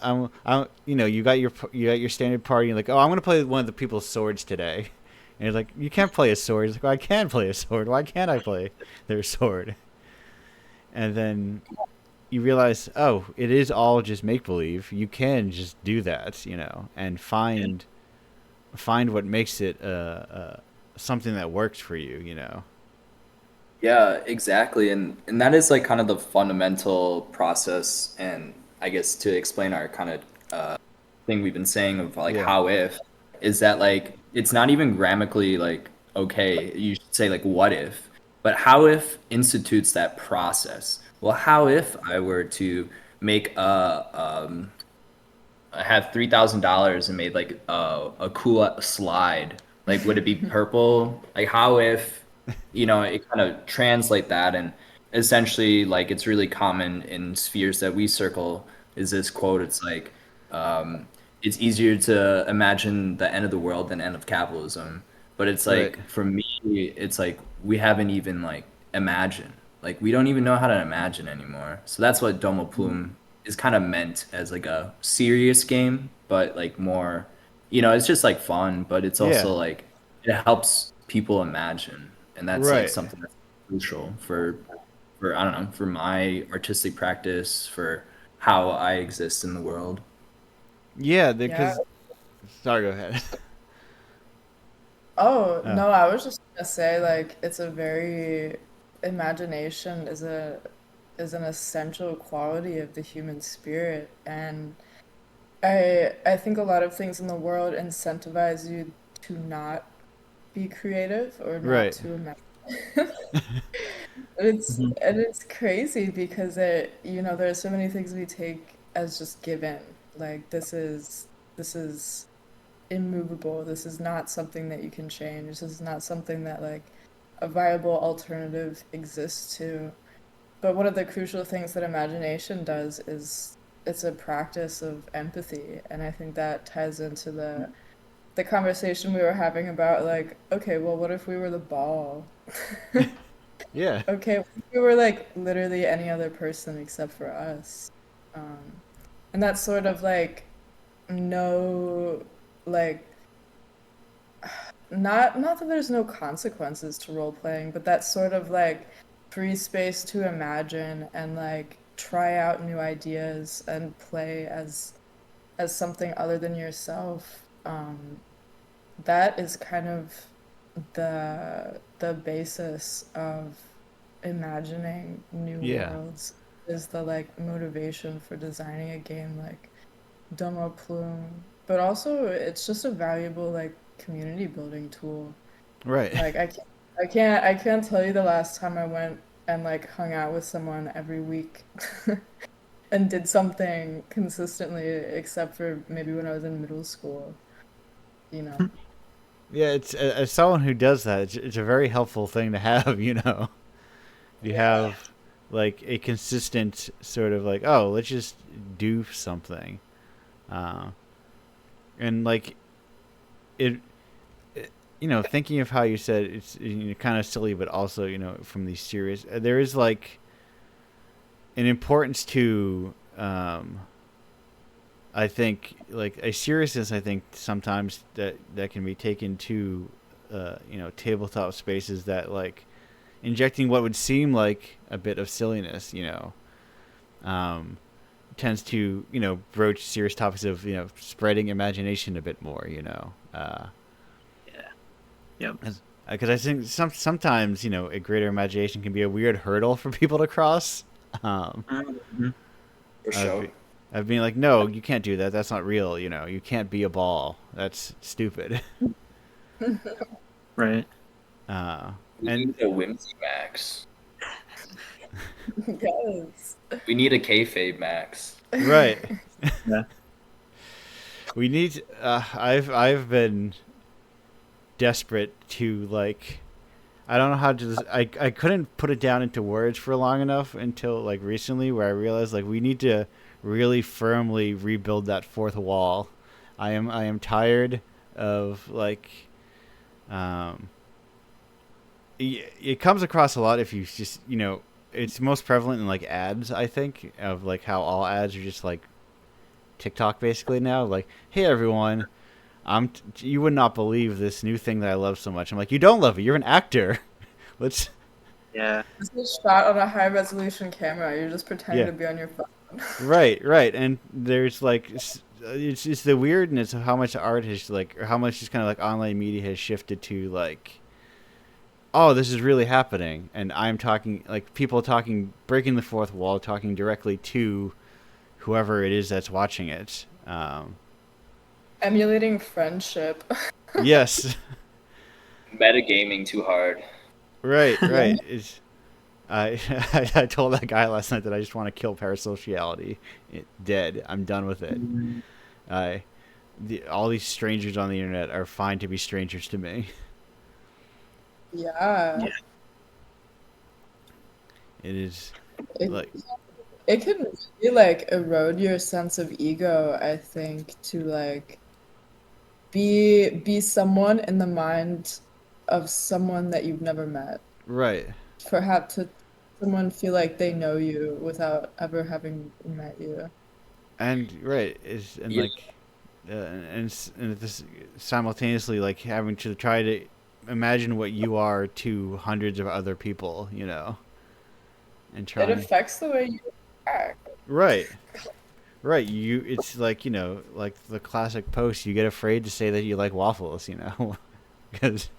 you got your standard party and like I'm gonna play one of the people's swords today, and you're like you can't play a sword. It's like, well, I can play a sword. Why can't I play their sword? And then you realize, oh, it is all just make believe. You can just do that, and Yeah. find what makes it something that works for you. Yeah, exactly. And that is like kind of the fundamental process, and I guess to explain our kind of thing we've been saying of like Yeah. how if is that like it's not even grammatically like okay, you should say like what if, but how if institutes that process. Well, how if I were to make I had $3,000 and made like a cool slide. Like, would it be purple? Like, how if, it kind of translate that and essentially like it's really common in spheres that we circle is this quote. It's like, um, it's easier to imagine the end of the world than end of capitalism. But it's Right. like for me, it's like we haven't even like imagined. Like we don't even know how to imagine anymore. So that's what Domo Plume is kind of meant as like a serious game, but like more, it's just like fun, but it's Yeah. also like it helps people imagine, and that's like Right. something that's crucial for I don't know, for my artistic practice, for how I exist in the world. Yeah. yeah. Because sorry. Go ahead. Oh, Oh. no, I was just gonna say like it's a very imagination is an essential quality of the human spirit and I think a lot of things in the world incentivize you to not be creative or not Right. to imagine. And it's crazy because there are so many things we take as just given. Like this is immovable. This is not something that you can change. This is not something that like a viable alternative exists to. But one of the crucial things that imagination does is it's a practice of empathy, and I think that ties into the conversation we were having about like, okay, well, what if we were the ball? Yeah. Okay, what if we were like literally any other person except for us? Um, and that's sort of like no, like not that there's no consequences to role playing, but that's sort of like free space to imagine and like try out new ideas and play as something other than yourself. That is kind of the basis of imagining new Yeah. worlds is the like motivation for designing a game like Domo Plume, but also it's just a valuable like community building tool. Right. Like I can't tell you the last time I went and like hung out with someone every week and did something consistently except for maybe when I was in middle school, you know. Yeah, it's as someone who does that, it's a very helpful thing to have, you know. You Yeah. have like a consistent sort of like, oh, let's just do something. Uh, and like it, thinking of how you said it's kind of silly, but also, from these serious, there is like an importance to, I think, like a seriousness. I think sometimes that can be taken to, tabletop spaces that like injecting what would seem like a bit of silliness, um, tends to broach serious topics of spreading imagination a bit more, Yeah. Yep. because I think sometimes a greater imagination can be a weird hurdle for people to cross. Um, Mhm. For of, sure. be- of being like, no, you can't do that. That's not real. You can't be a ball. That's stupid. Right. Uh, We and need a whimsy max. Yes. We need a kayfabe max. right, Yeah. we need. I've been desperate to like. I don't know how to. I couldn't put it down into words for long enough until like recently, where I realized like we need to really firmly rebuild that fourth wall. I am tired of like um it comes across a lot if you just it's most prevalent in like ads, I think, of like how all ads are just like TikTok basically now, like, hey everyone, you would not believe this new thing that I love so much. I'm like, you don't love it, you're an actor. Let's Yeah. This is shot on a high resolution camera. You're just pretending yeah, to be on your phone. right, and there's like it's just the weirdness of how much art has like, or how much just kind of like online media has shifted to like, oh, this is really happening, and I'm talking like people talking, breaking the fourth wall, talking directly to whoever it is that's watching it. Emulating friendship. Yes, Metagaming too hard. right, Yeah. right. It's I I told that guy last night that I just want to kill parasociality. Dead. I'm done with it. Mhm. I all these strangers on the internet are fine to be strangers to me. Yeah. Yeah. It is It, like it can really like erode your sense of ego, I think, to like be someone in the mind of someone that you've never met. right. Perhaps to someone feel like they know you without ever having met you. And right is and Yeah. like and this simultaneously like having to try to imagine what you are to hundreds of other people, and It trying affects the way you act. right. Right, it's like, like the classic post, you get afraid to say that you like waffles, because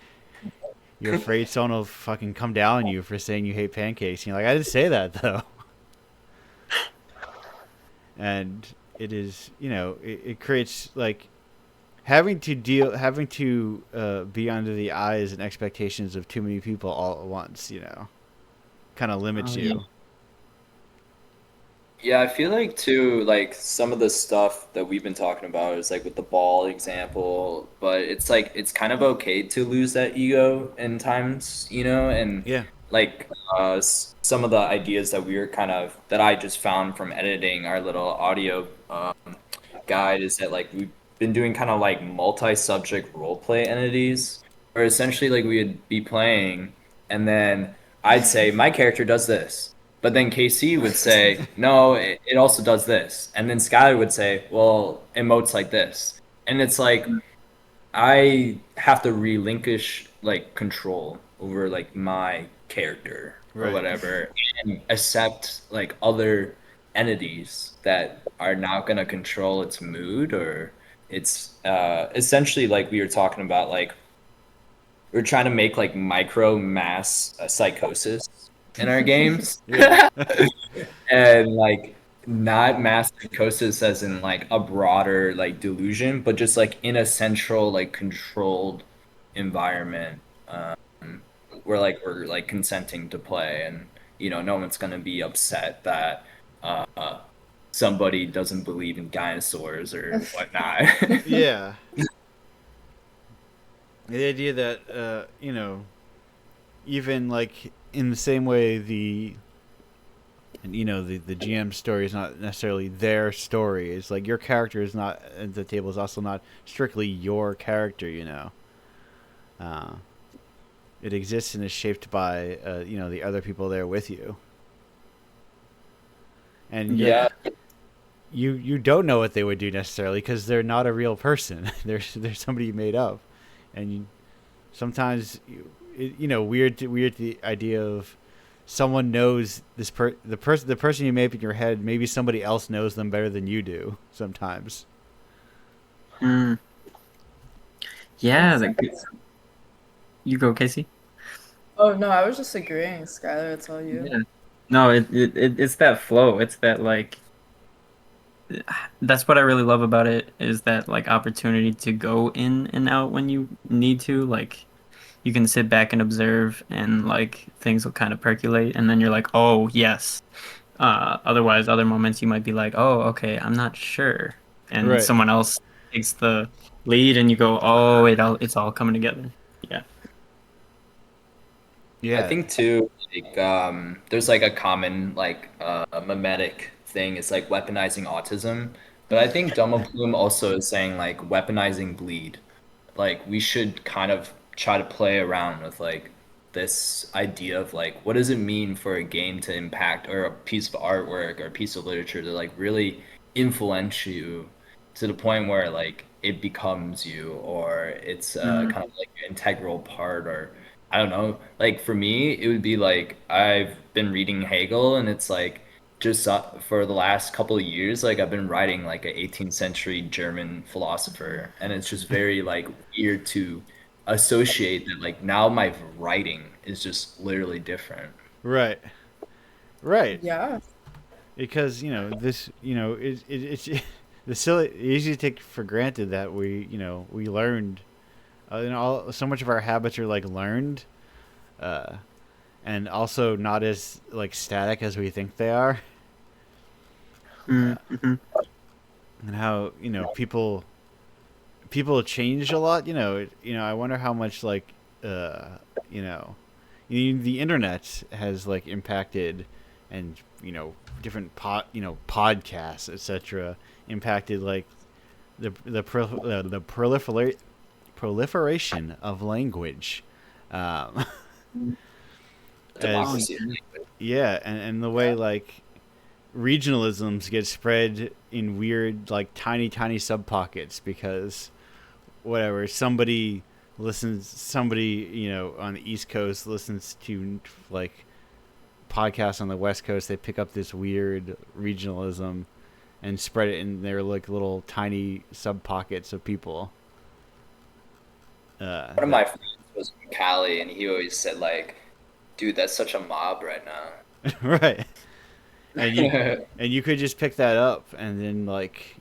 you're afraid someone will fucking come down on you for saying you hate pancakes. And you're like, I didn't say that though. And it is, it creates like having to be under the eyes and expectations of too many people all at once, kind of limits Oh, yeah. you. Yeah, I feel like too, like some of the stuff that we've been talking about is like with the ball example, but it's like it's kind of okay to lose that ego in times, and Yeah. like some of the ideas that we were kind of that I just found from editing our little audio guide is that like we've been doing kind of like multi-subject role play entities, where essentially like we would be playing, and then I'd say my character does this, but then KC would say no, it also does this, and then Skylar would say, well, emotes like this, and it's like I have to relinquish like control over like my character or Right. whatever and accept like other entities that are not going to control its mood or it's essentially like we were talking about like we're trying to make like micro mass psychosis in our games Yeah. and like not mass psychosis as in like a broader like delusion, but just like in a central like controlled environment where like we're like consenting to play and no one's gonna be upset that uh, somebody doesn't believe in dinosaurs or whatnot. Yeah. The idea that even like in the same way the GM story is not necessarily their story. It's like your character is not at the table is also not strictly your character. Uh, it exists and is shaped by the other people there with you. And Yeah. you don't know what they would do necessarily because they're not a real person. they're somebody you made up, and sometimes weird the idea of someone knows the person you made up in your head. Maybe somebody else knows them better than you do sometimes. Mm. Yeah, you go, Casey. Oh no, I was just agreeing, Skylar. It's all you. Yeah. No, it's that flow. It's that like that's what I really love about it is that like opportunity to go in and out when you need to. Like you can sit back and observe and like things will kind of percolate and then you're like, "Oh, yes." Otherwise other moments you might be like, "Oh, okay, I'm not sure." And Right. someone else takes the lead and you go, "Oh, it's all coming together." Yeah. I Yeah. think too, like there's like a common like mimetic thing. It's like weaponizing autism, but I think Domo Plume also is saying like weaponizing bleed. Like we should kind of try to play around with like this idea of like what does it mean for a game to impact or a piece of artwork or a piece of literature to like really influence you to the point where like it becomes you or it's Mm. kind of like an integral part or I don't know. Like for me, it would be like I've been reading Hegel, and it's like just for the last couple of years, like I've been writing like an 18th century German philosopher, and it's just very like weird to associate that. Like now, my writing is just literally different. Right. Right. Yeah. Because this it's the silly easy to take for granted that we learned so much of our habits are like learned, uh, and also not as like static as we think they are. Mm-hmm. And how people change a lot. I wonder how much like you know the internet has like impacted, and different podcasts, etc., impacted like the proliferation of language. um, Oh, as Democracy. yeah, and the way like regionalisms get spread in weird like tiny sub pockets because whatever somebody on the East Coast listens to like podcasts on the West Coast. They pick up this weird regionalism and spread it in their like little tiny sub pockets of people. One of That my friends was from Cali, and he always said like, "Dude, that's such a mob right now." right. and you could just pick that up, and then like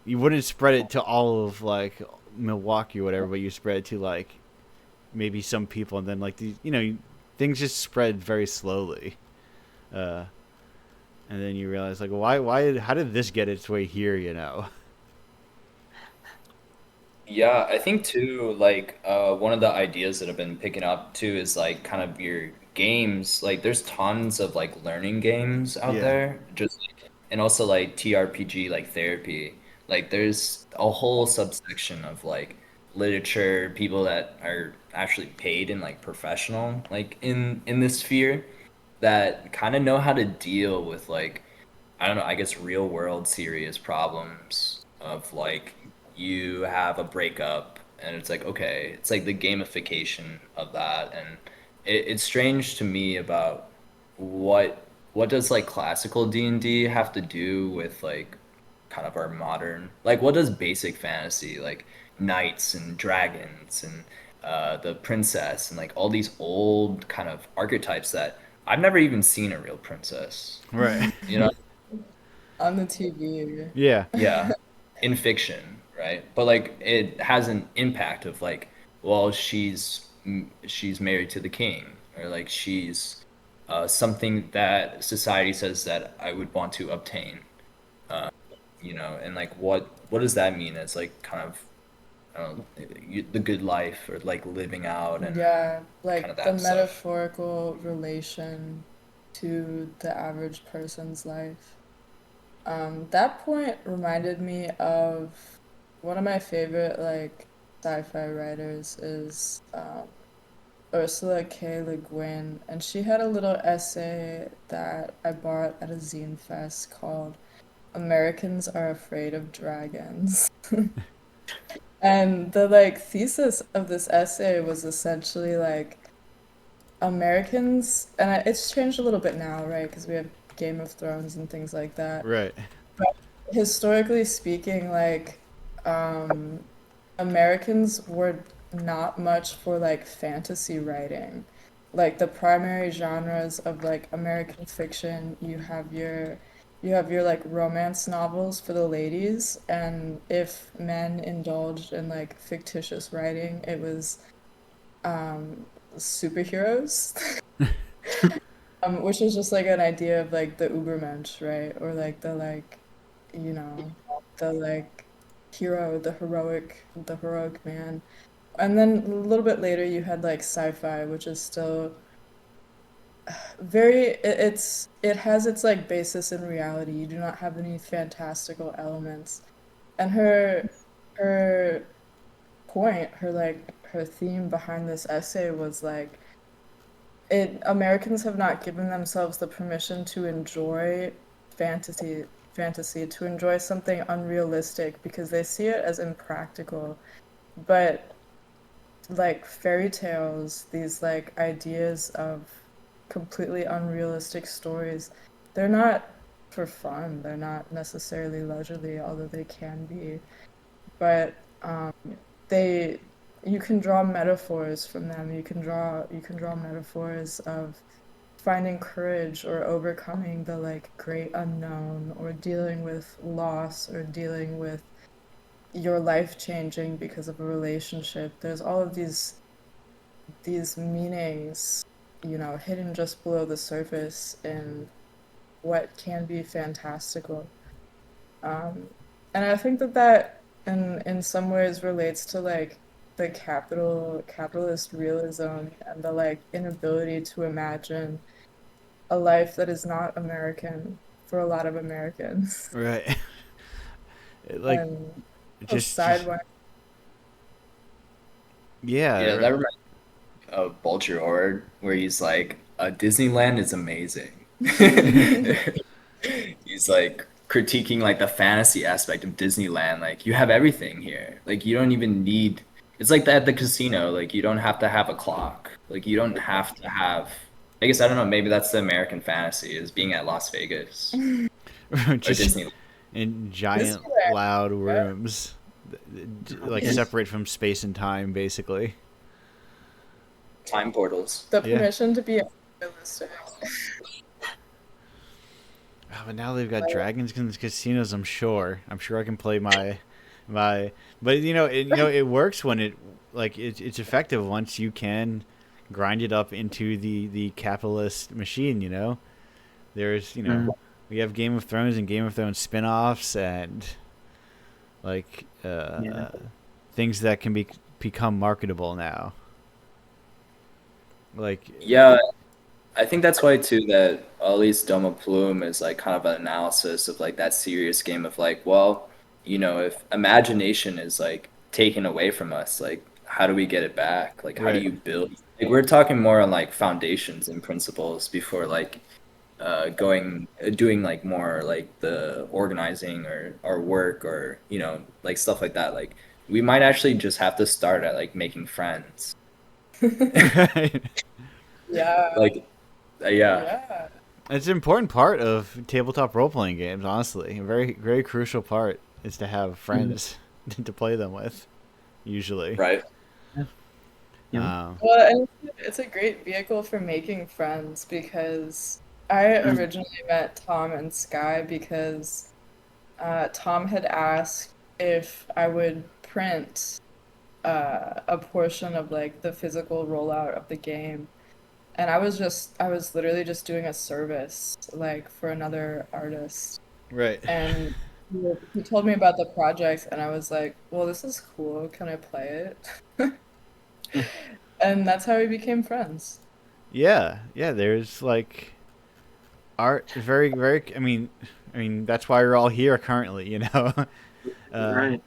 you wouldn't spread it to all of like Milwaukee or whatever, but you spread it to like maybe some people, and then like things just spread very slowly, and then you realize like how did this get its way here? Yeah, I think too, like one of the ideas that I've been picking up too is like kind of your games. Like there's tons of like learning games out Yeah. there, just and also like TRPG, like therapy. Like there's a whole subsection of like literature, people that are actually paid and like professional, like in this sphere that kind of know how to deal with like I don't know, I guess real world serious problems of like you have a breakup and it's like okay, it's like the gamification of that and it's strange to me about what does like classical D&D have to do with like kind of our modern like what does basic fantasy like knights and dragons and the princess and like all these old kind of archetypes that I've never even seen a real princess. Right. You know, On the TV. Yeah. yeah, in fiction, right? But like it has an impact of like, well, she's married to the king, or like she's something that society says that I would want to obtain, uh, and like what does that mean? It's like kind of I don't know, the good life or like living out and Yeah, kind of like the that stuff. metaphorical relation to the average person's life. That point reminded me of one of my favorite like sci-fi writers is Ursula K. Le Guin, and she had a little essay that I bought at a zine fest called "Americans Are Afraid of Dragons." And the like thesis of this essay was essentially like Americans, and it's changed a little bit now, right? Because we have Game of Thrones and things like that. Right. But historically speaking, like, um, Americans were not much for like fantasy writing. Like the primary genres of like American fiction, you have your like romance novels for the ladies, and if men indulged in like fictitious writing, it was superheroes. Which is just like an idea of like the Ubermensch, right? Or like the like, you know, the like hero, the heroic man. And then a little bit later you had like sci-fi, which is still it has its like basis in reality. You do not have any fantastical elements. And her point, her theme behind this essay was like Americans have not given themselves the permission to enjoy fantasy, to enjoy something unrealistic because they see it as impractical. But like fairy tales, these like ideas of completely unrealistic stories, they're not for fun. They're not necessarily leisurely, although they can be. But they you can draw metaphors from them. You can draw metaphors of finding courage or overcoming the like great unknown or dealing with loss or dealing with your life changing because of a relationship. There's all of these meanings, hidden just below the surface in what can be fantastical. Um, and I think that in some ways relates to like the capitalist realism and the like inability to imagine a life that is not American for a lot of Americans. Right. Like And just sideways. yeah. Yeah, that Right. reminds me of Bulger Ord, where he's like, Disneyland is amazing. He's like critiquing like the fantasy aspect of Disneyland. Like you have everything here. Like you don't even need. It's like that at the casino. Like you don't have to have a clock. Like you don't have to have. I guess I don't know. Maybe that's the American fantasy is being at Las Vegas or Just Disneyland. in giant Disneyland, loud yeah. rooms, like separate from space and time, basically. Time portals. The Yeah. permission to be unrealistic. Oh, but now they've got Like, dragons in the casinos. I'm sure. I'm sure I can play my. But it works when it's effective once you can grind it up into the capitalist machine. There's Mm, we have Game of Thrones and Game of Thrones spin-offs and like yeah. things that can become marketable now. Like Yeah, I think that's why too that at least Doma Plume is like kind of an analysis of like that serious game of like, well, if imagination is like taken away from us, like how do we get it back? Like how do right, you build? Like we're talking more on like foundations and principles before like doing like more like the organizing or work or like stuff like that. Like we might actually just have to start at like making friends. right. yeah, Like yeah. yeah. It's an important part of tabletop role playing games. Honestly, a very very crucial part is to have Mm, friends to play them with. Usually, Right. yeah. Yep. Well, and it's a great vehicle for making friends because I Mm, originally met Tom and Sky because Tom had asked if I would print a portion of like the physical rollout of the game. And I was literally just doing a service like for another artist. right. And he told me about the project, and I was like, well, this is cool. Can I play it? And that's how we became friends. Yeah, yeah. There's like art. Very very. I mean that's why we're all here currently. uh, right.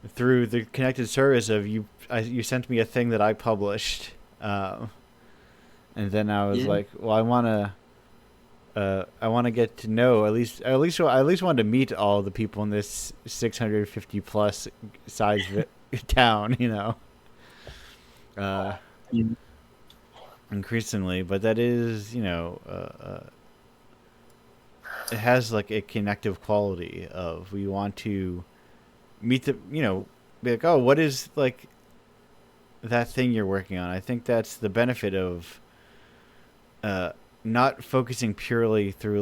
through the connected service of you. You sent me a thing that I published. And then I was Yeah. like, well, I want to get to know at least wanted to meet all the people in this 650 plus size town, uh, Yeah. increasingly. But that is, it has like a connective quality of we want to meet be like, oh, what is like that thing you're working on? I think that's the benefit of uh, not focusing purely through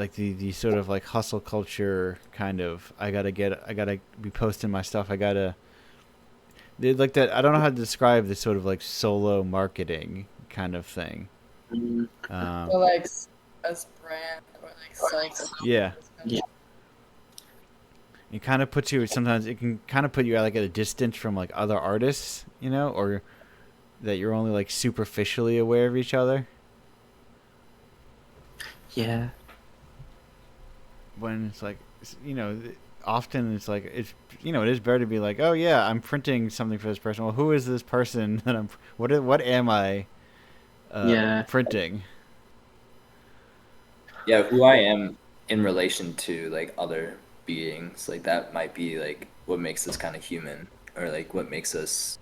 the sort of like hustle culture kind of I gotta be posting my stuff. Like that. I don't know how to describe this sort of like solo marketing kind of thing. Mm, Um, Or like as brand or like self yeah, yeah. it kind of puts you sometimes it can kind of put you like at a distance from like other artists, or that you're only like superficially aware of each other. Yeah. When it's like often it's like it is better to be like, oh yeah, I'm printing something for this person. Well, who is this person that what am I Yeah. printing? Yeah, who I am in relation to like other beings, like that might be like what makes us kind of human, or like what makes us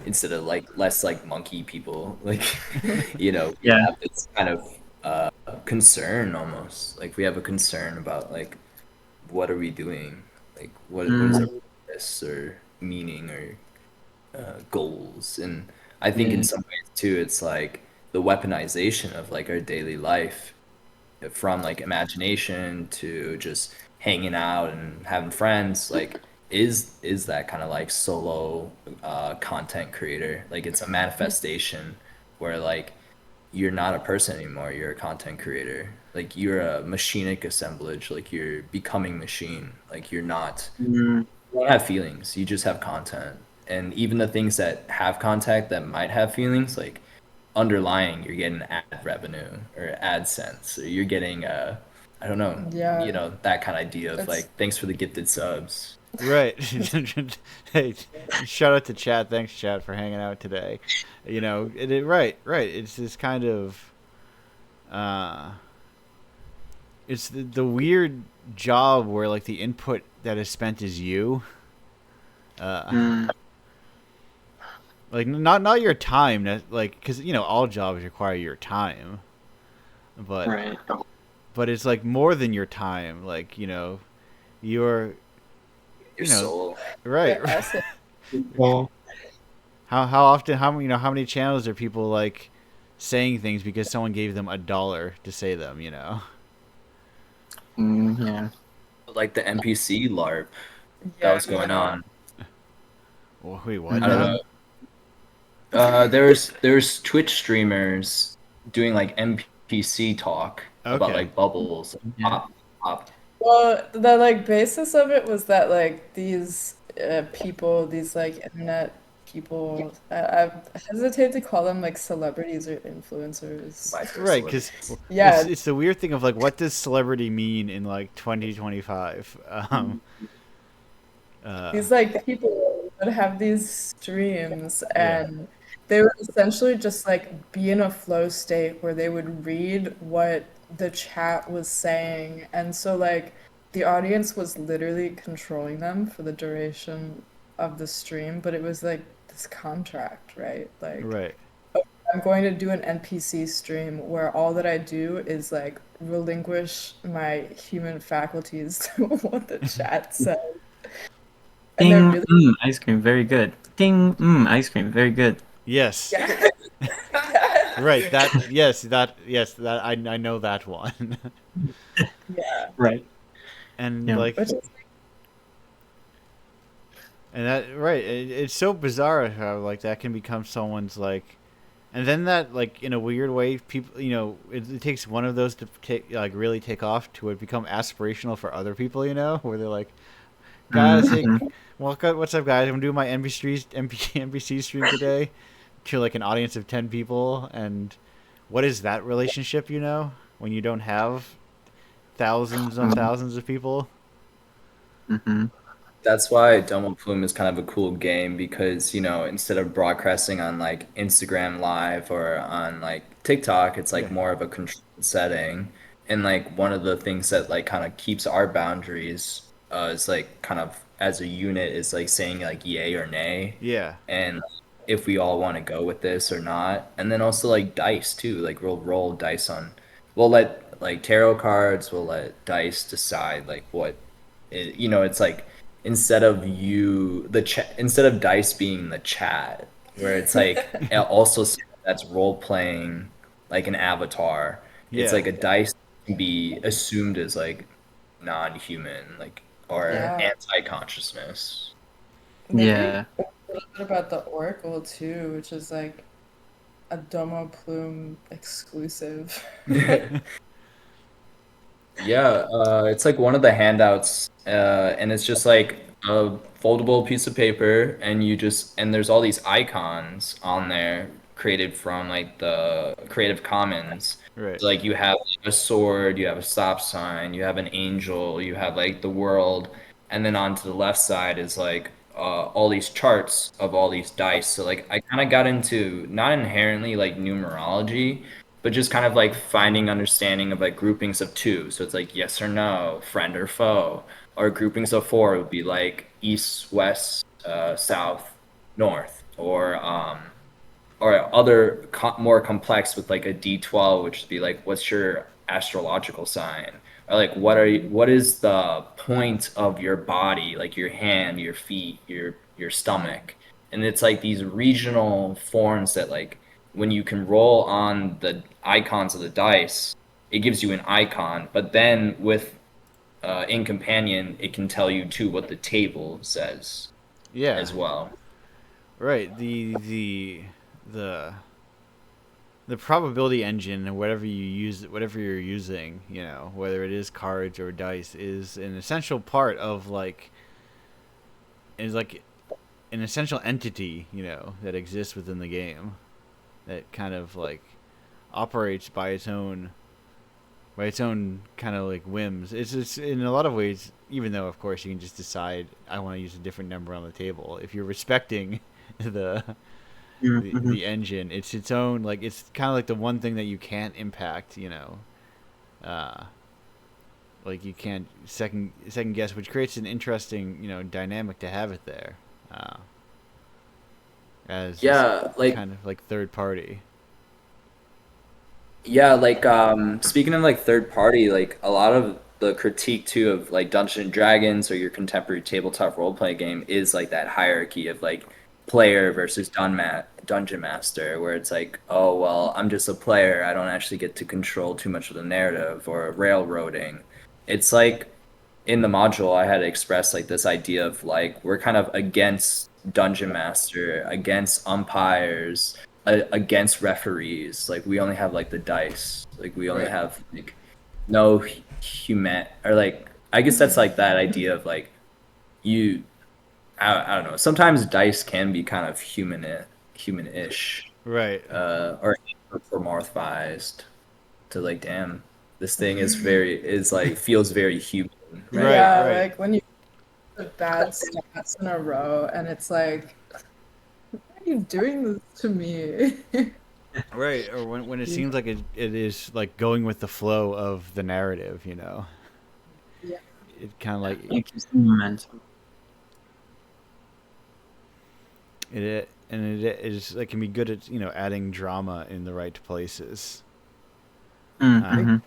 instead of like less like monkey people, like we Yeah. have this kind of concern almost. Like we have a concern about like what are we doing? Like what is our Mm, purpose or meaning or goals? And I think in yeah. some ways too, it's like the weaponization of like our daily life from like imagination to just hanging out and having friends like is that kind of like solo content creator. Like it's a manifestation where like you're not a person anymore, you're a content creator. Like you're a machinic assemblage, like you're becoming machine. Like Mm, you don't have feelings, you just have content. And even the things that have contact that might have feelings, like underlying, you're getting ad revenue or AdSense, or you're getting I don't know, Yeah, that kind of idea of it's like thanks for the gifted subs. Right. Hey, shout out to Chad. Thanks, Chad, for hanging out today. Right, right. It's this kind of uh it's the weird job where like the input that is spent is you. Uh mm, like not your time, like cuz all jobs require your time, but right. it's like more than your time, like, you're Your you know soul. right. your essence. Well, How often how many channels are people like saying things because someone gave them $1 to say them. Yeah. Like the NPC LARP that Yeah. was going on. Well, wait, what I don't now? know. There's Twitch streamers doing like NPC talk about Okay. like bubbles, Yeah. pop. Well, the like basis of it was that like these people, these like internet people, I hesitate to call them like celebrities or influencers. Right, because Yeah, it's the weird thing of like, what does celebrity mean in like 2025? Uh, these like people would have these streams yeah, and they would essentially just like be in a flow state where they would read what the chat was saying. And so like the audience was literally controlling them for the duration of the stream, but it was like this contract, right? Like right. I'm going to do an NPC stream where all that I do is like relinquish my human faculties to what the chat says. And they're Ding, really ice cream, very good. Ding, ice cream, very good. Yes, yeah. right. That I know that one. Yeah. Right. And Yeah. like, Which is and that right. It's so bizarre how like that can become someone's like, and then that like in a weird way, people it takes one of those to really take off to it become aspirational for other people. Where they're like, guys, hey, Mhm. what's up, guys? I'm doing my NBC stream today to like an audience of 10 people, and what is that relationship? When you don't have thousands on thousands of people. Mhm. That's why Domo Plume is kind of a cool game because, instead of broadcasting on like Instagram Live or on like TikTok, it's like Yeah, more of a controlled setting. And like one of the things that like kind of keeps our boundaries is like kind of as a unit is like saying like yay or nay. yeah, And if we all want to go with this or not. And then also like dice too. Like we'll roll dice we'll let like tarot cards, we'll let dice decide like it's like instead of dice being the chat where it's like it also that's role playing like an avatar. It's yeah, like a dice can be assumed as like non-human like or yeah. anti-consciousness. Maybe Yeah. a little bit about the Oracle too, which is like a Domo Plume exclusive. Yeah, it's like one of the handouts, and it's just like a foldable piece of paper, and there's all these icons on there created from like the Creative Commons. right, So, like you have like, a sword, you have a stop sign, you have an angel, you have like the world, and then onto the left side is like all these charts of all these dice. So like I kind of got into not inherently like numerology but just kind of like finding understanding of like groupings of two. So it's like yes or no, friend or foe, or groupings of four would be like east, west, south, north, or other more complex with like a D12, which would be like what's your astrological sign, or like what is the point of your body, like your hand, your feet, your stomach, and it's like these regional forms that like when you can roll on the icons of the dice, it gives you an icon, but then with in companion, it can tell you too what the table says yeah, as well. right. The the probability engine, whatever you're using, whether it is cards or dice, is an essential part of is like an essential entity, that exists within the game, that kind of like operates by its own kind of like whims. It's in a lot of ways, even though of course you can just decide I want to use a different number on the table. If you're respecting the Mhm. the engine, it's its own, like it's kind of like the one thing that you can't impact. Uh, like you can't second guess, which creates an interesting dynamic to have it there, as this Yeah, like kind of like third party. Yeah, like speaking of like third party, like a lot of the critique too of like Dungeons and Dragons or your contemporary tabletop role play game is like that hierarchy of like player versus Dungeon Master, where it's like, oh well, I'm just a player. I don't actually get to control too much of the narrative or railroading. It's like in the module, I had expressed like this idea of like we're kind of against Dungeon Master, against umpires, against referees. Like we only have like the dice. Like we only Right. have like no human or like I guess that's like that idea of like you I don't know. Sometimes dice can be kind of human-ish, Right. or anthropomorphized to like, damn, this thing is like feels very human, right? Right, Yeah, right. like when you put bad stats in a row and it's like, why are you doing this to me? Right, or when it You- seems like it is like going with the flow of the narrative, you know. Yeah. It kind of like It keeps the momentum. it is like can be good at adding drama in the right places. Mm-hmm.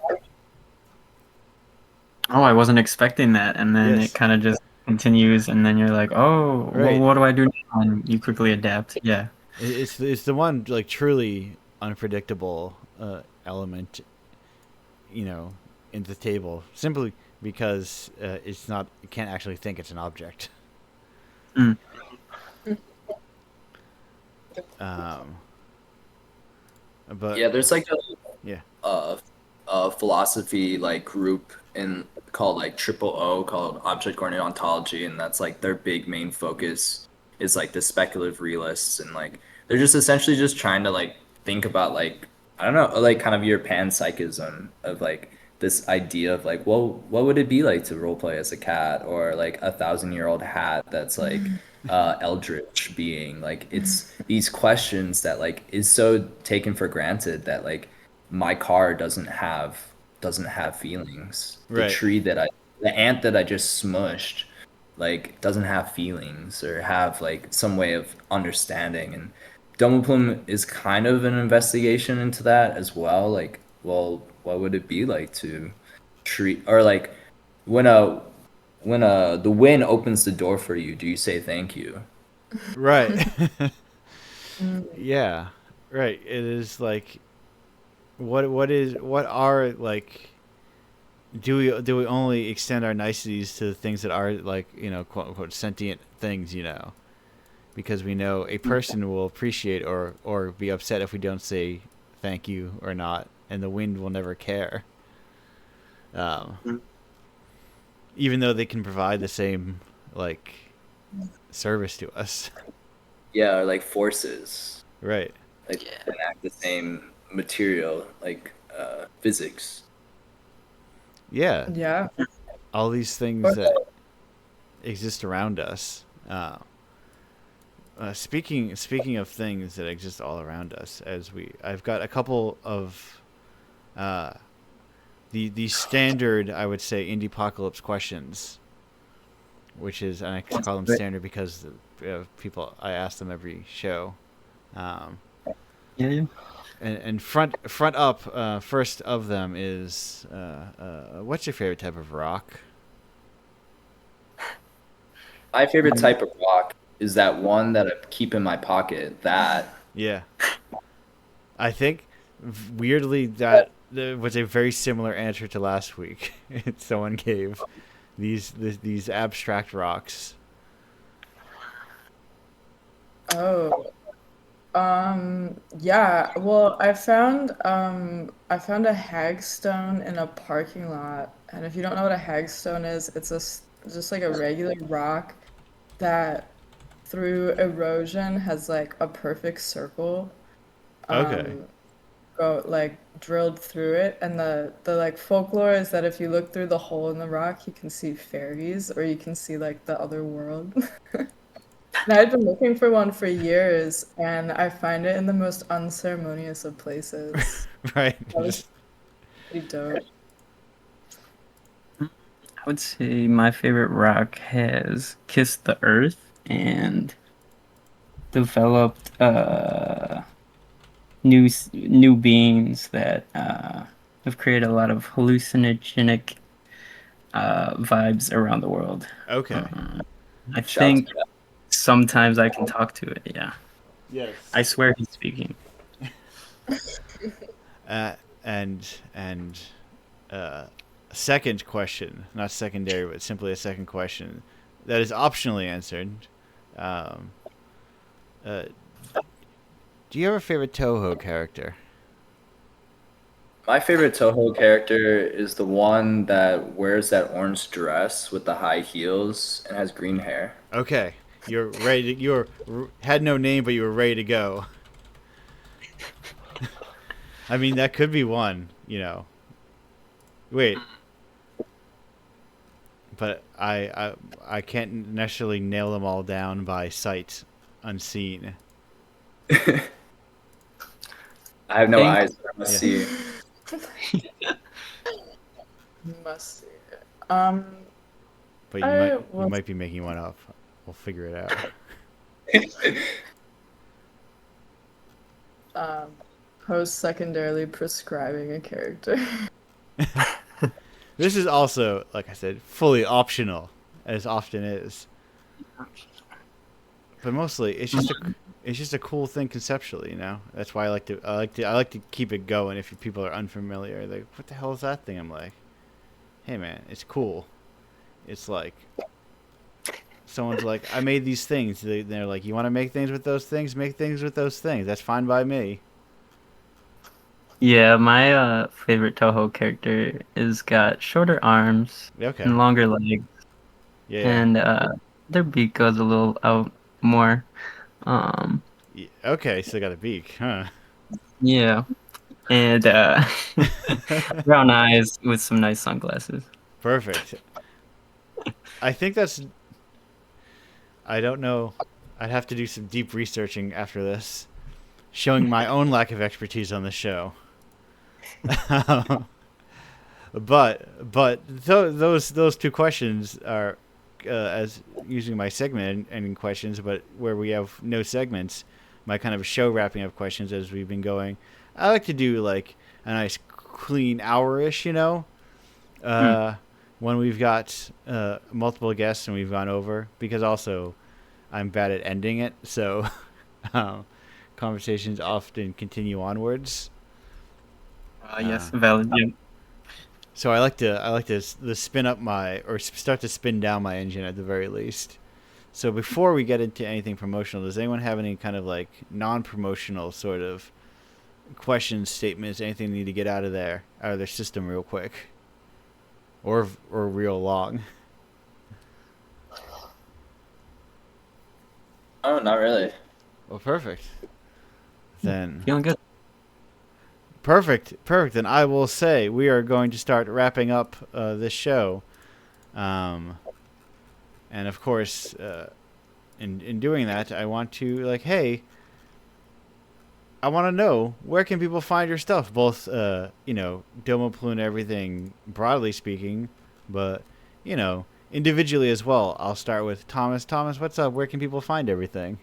Oh, I wasn't expecting that, and then Yes. it kind of just continues, and then you're like, oh, well, Right. what do I do now? And you quickly adapt. Yeah. It's the one like truly unpredictable element, in the table simply because it's not it can't actually think it's an object. Mm. Um, but Yeah, there's like yeah. a philosophy like group in called like Triple O called Object Oriented Ontology, and that's like their big main focus is like the speculative realists, and like they're just essentially just trying to like think about like I don't know like kind of your panpsychism of like this idea of like well what would it be like to roleplay as a cat or like 1,000-year-old hat that's like eldritch being like it's these questions that like is so taken for granted that like my car doesn't have feelings. Right. The ant that I just smushed like doesn't have feelings or have like some way of understanding, and Dumbledore is kind of an investigation into that as well. Like, well, what would it be like to treat or like when a the wind opens the door for you, do you say thank you? Right. Mm. Yeah. Right. It is like what are like do we only extend our niceties to things that are like quote unquote sentient things, because we know a person will appreciate or be upset if we don't say thank you or not, and the wind will never care, Mm. even though they can provide the same like service to us. Yeah, or like forces. Right. Like enact the same material, like physics. Yeah. Yeah. All these things that exist around us. Speaking of things that exist all around us, I've got a couple of the standard, I would say, Indiepocalypse questions, which is, and I call them standard because people, I ask them every show. Yeah. And front up, first of them is what's your favorite type of rock? My favorite type of rock is that one that I keep in my pocket. That Yeah, I think weirdly that was a very similar answer to last week. Someone gave these abstract rocks. Oh. Yeah. Well, I found a hagstone in a parking lot, and if you don't know what a hagstone is, just like a regular rock that through erosion has like a perfect circle. Okay. Um, go like drilled through it, and the like folklore is that if you look through the hole in the rock, you can see fairies or you can see like the other world. And I'd been looking for one for years, and I find it in the most unceremonious of places. Right. That was Just pretty dope. I would say my favorite rock has kissed the earth and developed new beings that have created a lot of hallucinogenic vibes around the world. okay. Uh, I shouts. think sometimes I can talk to it. Yeah. Yes. I swear he's speaking. And second question, not secondary, but simply a second question that is optionally answered. Um, uh, do you have a favorite Toho character? My favorite Toho character is the one that wears that orange dress with the high heels and has green hair. Okay, you're ready. Had no name, but you were ready to go. I mean, that could be one. Wait, but I can't necessarily nail them all down by sight unseen. I have no Think- eyes, but I must see. Must see. But you might be making one up. We'll figure it out. Post secondarily prescribing a character. This is also, like I said, fully optional, as often is. But mostly, it's just a cool thing conceptually, That's why I like to keep it going. If people are unfamiliar, like, what the hell is that thing? I'm like, hey man, it's cool. It's like someone's like, I made these things. They're like, you want to make things with those things? Make things with those things. That's fine by me. Yeah, my favorite Toho character is got shorter arms Okay. and longer legs, Yeah. and their beak goes a little out more. Okay, so they got a beak, huh? Yeah, and brown eyes with some nice sunglasses. Perfect. I think that's. I don't know. I'd have to do some deep researching after this, showing my own lack of expertise on the show. Those two questions are as using my segment ending questions, but where we have no segments, my kind of show wrapping up questions as we've been going. I like to do like a nice clean hour-ish, when we've got multiple guests and we've gone over, because also I'm bad at ending it, so conversations often continue onwards. Yes, valid. Yeah. So I like to spin up start to spin down my engine at the very least. So before we get into anything promotional, does anyone have any kind of like non-promotional sort of questions, statements, anything they need to get out of their system real quick, or real long? Oh, not really. Well, perfect. Then Feeling good. Perfect. Then I will say we are going to start wrapping up this show, and of course, in doing that, I want to hey, I want to know, where can people find your stuff, both Domo Plune, everything broadly speaking, but individually as well. I'll start with Thomas. Thomas, what's up? Where can people find everything?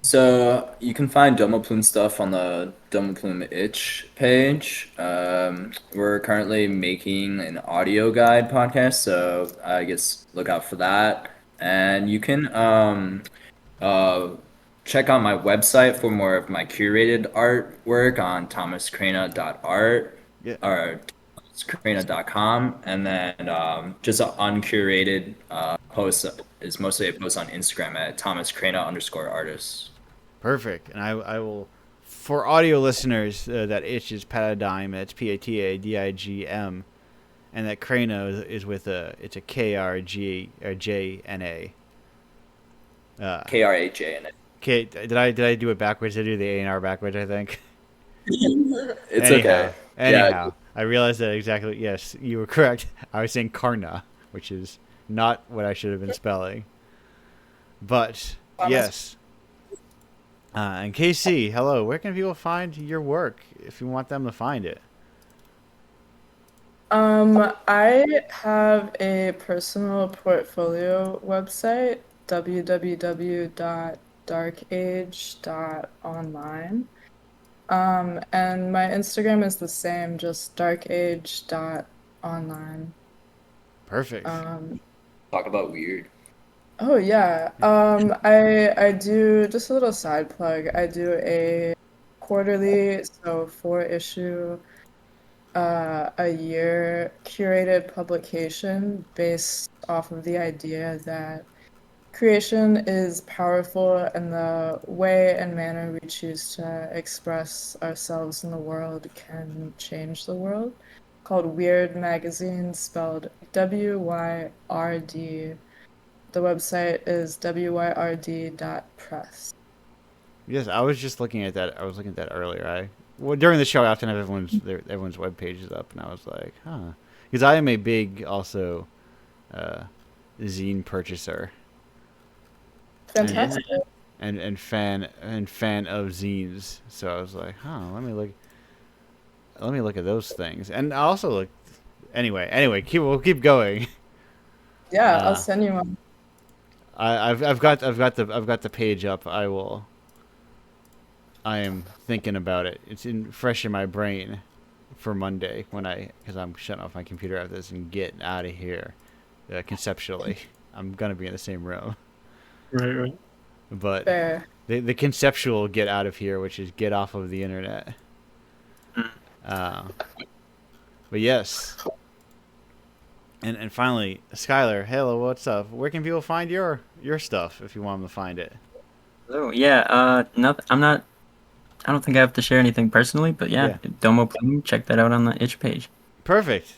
So you can find Domo Plume stuff on the Domo Plume itch page. We're currently making an audio guide podcast, so I guess look out for that. And you can check out my website for more of my curated artwork on thomascrana.art Yeah. or thomascrana.com, and then just an uncurated post is mostly a post on Instagram at thomascrana_artist. Perfect. And I will, for audio listeners, that itch is Paradigm. That's PATADIGM, and that Crano is with it's a KRGJNA. KRAJNA. Okay, did I do it backwards? I do the A and R backwards, I think. It's Anyhow, okay. Anyhow, I realized that exactly. Yes, you were correct. I was saying Karna, which is not what I should have been spelling. But yes. And KC, hello. Where can people find your work if you want them to find it? I have a personal portfolio website, www.darkage.online. And my Instagram is the same, just darkage.online. Perfect. Talk about weird. Oh yeah. I do just a little side plug. I do a quarterly, so 4 issue a year curated publication based off of the idea that creation is powerful and the way and manner we choose to express ourselves in the world can change the world. Called Weird Magazine, spelled WYRD. The website is wyrd.press. Yes, I was just looking at that. I was looking at that earlier. Well, during the show, I often have everyone's web pages up, and I was like, huh, because I am a big also uh, zine purchaser Fantastic. and fan of zines. So I was like, huh, let me look at those things, and I also look. Anyway, we'll keep going. Yeah, I'll Uh, send you one. I've got the page up. I am thinking about it. It's fresh in my brain for Monday because I'm shutting off my computer after this and getting out of here. Conceptually, I'm gonna be in the same room, Right. but Fair. the conceptual get out of here, which is get off of the internet. Uh, but yes, and finally, Skylar, hello, what's up? Where can people find your stuff if you want them to find it? Oh yeah. No, I'm not. I don't think I have to share anything personally, but yeah, Yeah, Domo Plume. Check that out on the itch page. perfect.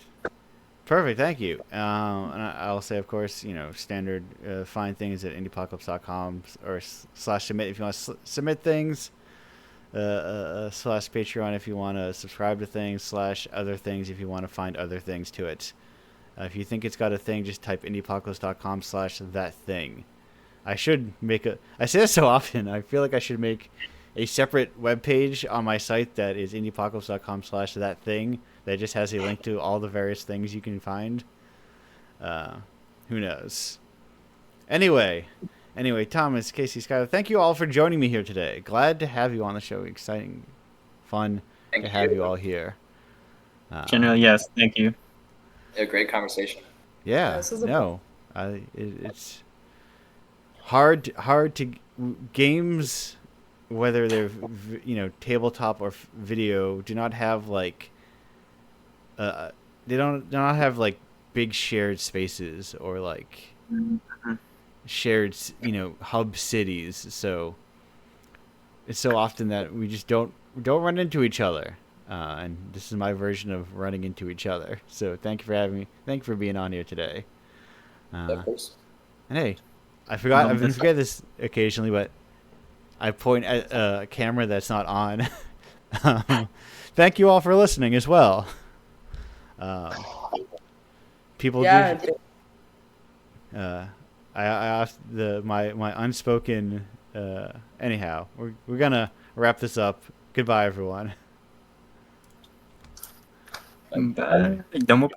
Perfect, thank you. And I'll say, of course, standard find things at indiepocalypse.com or slash submit if you want to submit things, slash Patreon if you want to subscribe to things, slash other things if you want to find other things to it. If you think it's got a thing, just type indiepocalypse.com slash that thing. I say this so often, I feel like I should make a separate web page on my site that is indiepocalypse.com slash that thing that just has a link to all the various things you can find. Who knows? Anyway, Thomas, Casey, Skylar, thank you all for joining me here today. Glad to have you on the show. Exciting, fun Thank to have you. you all here. Generally, yes. Thank you. A great conversation. Yeah, Yeah, this is a no, it's hard to games, whether they're tabletop or video, do not have like they don't have like big shared spaces or like shared hub cities. So it's so often that we just don't run into each other. And this is my version of running into each other. So thank you for having me. Thank you for being on here today. Of course. And hey, I've been forgetting this occasionally, but I point at a camera that's not on. Thank you all for listening as well. People yeah, do. I asked my unspoken. Anyhow, we're gonna wrap this up. Goodbye, everyone. Bye. Domo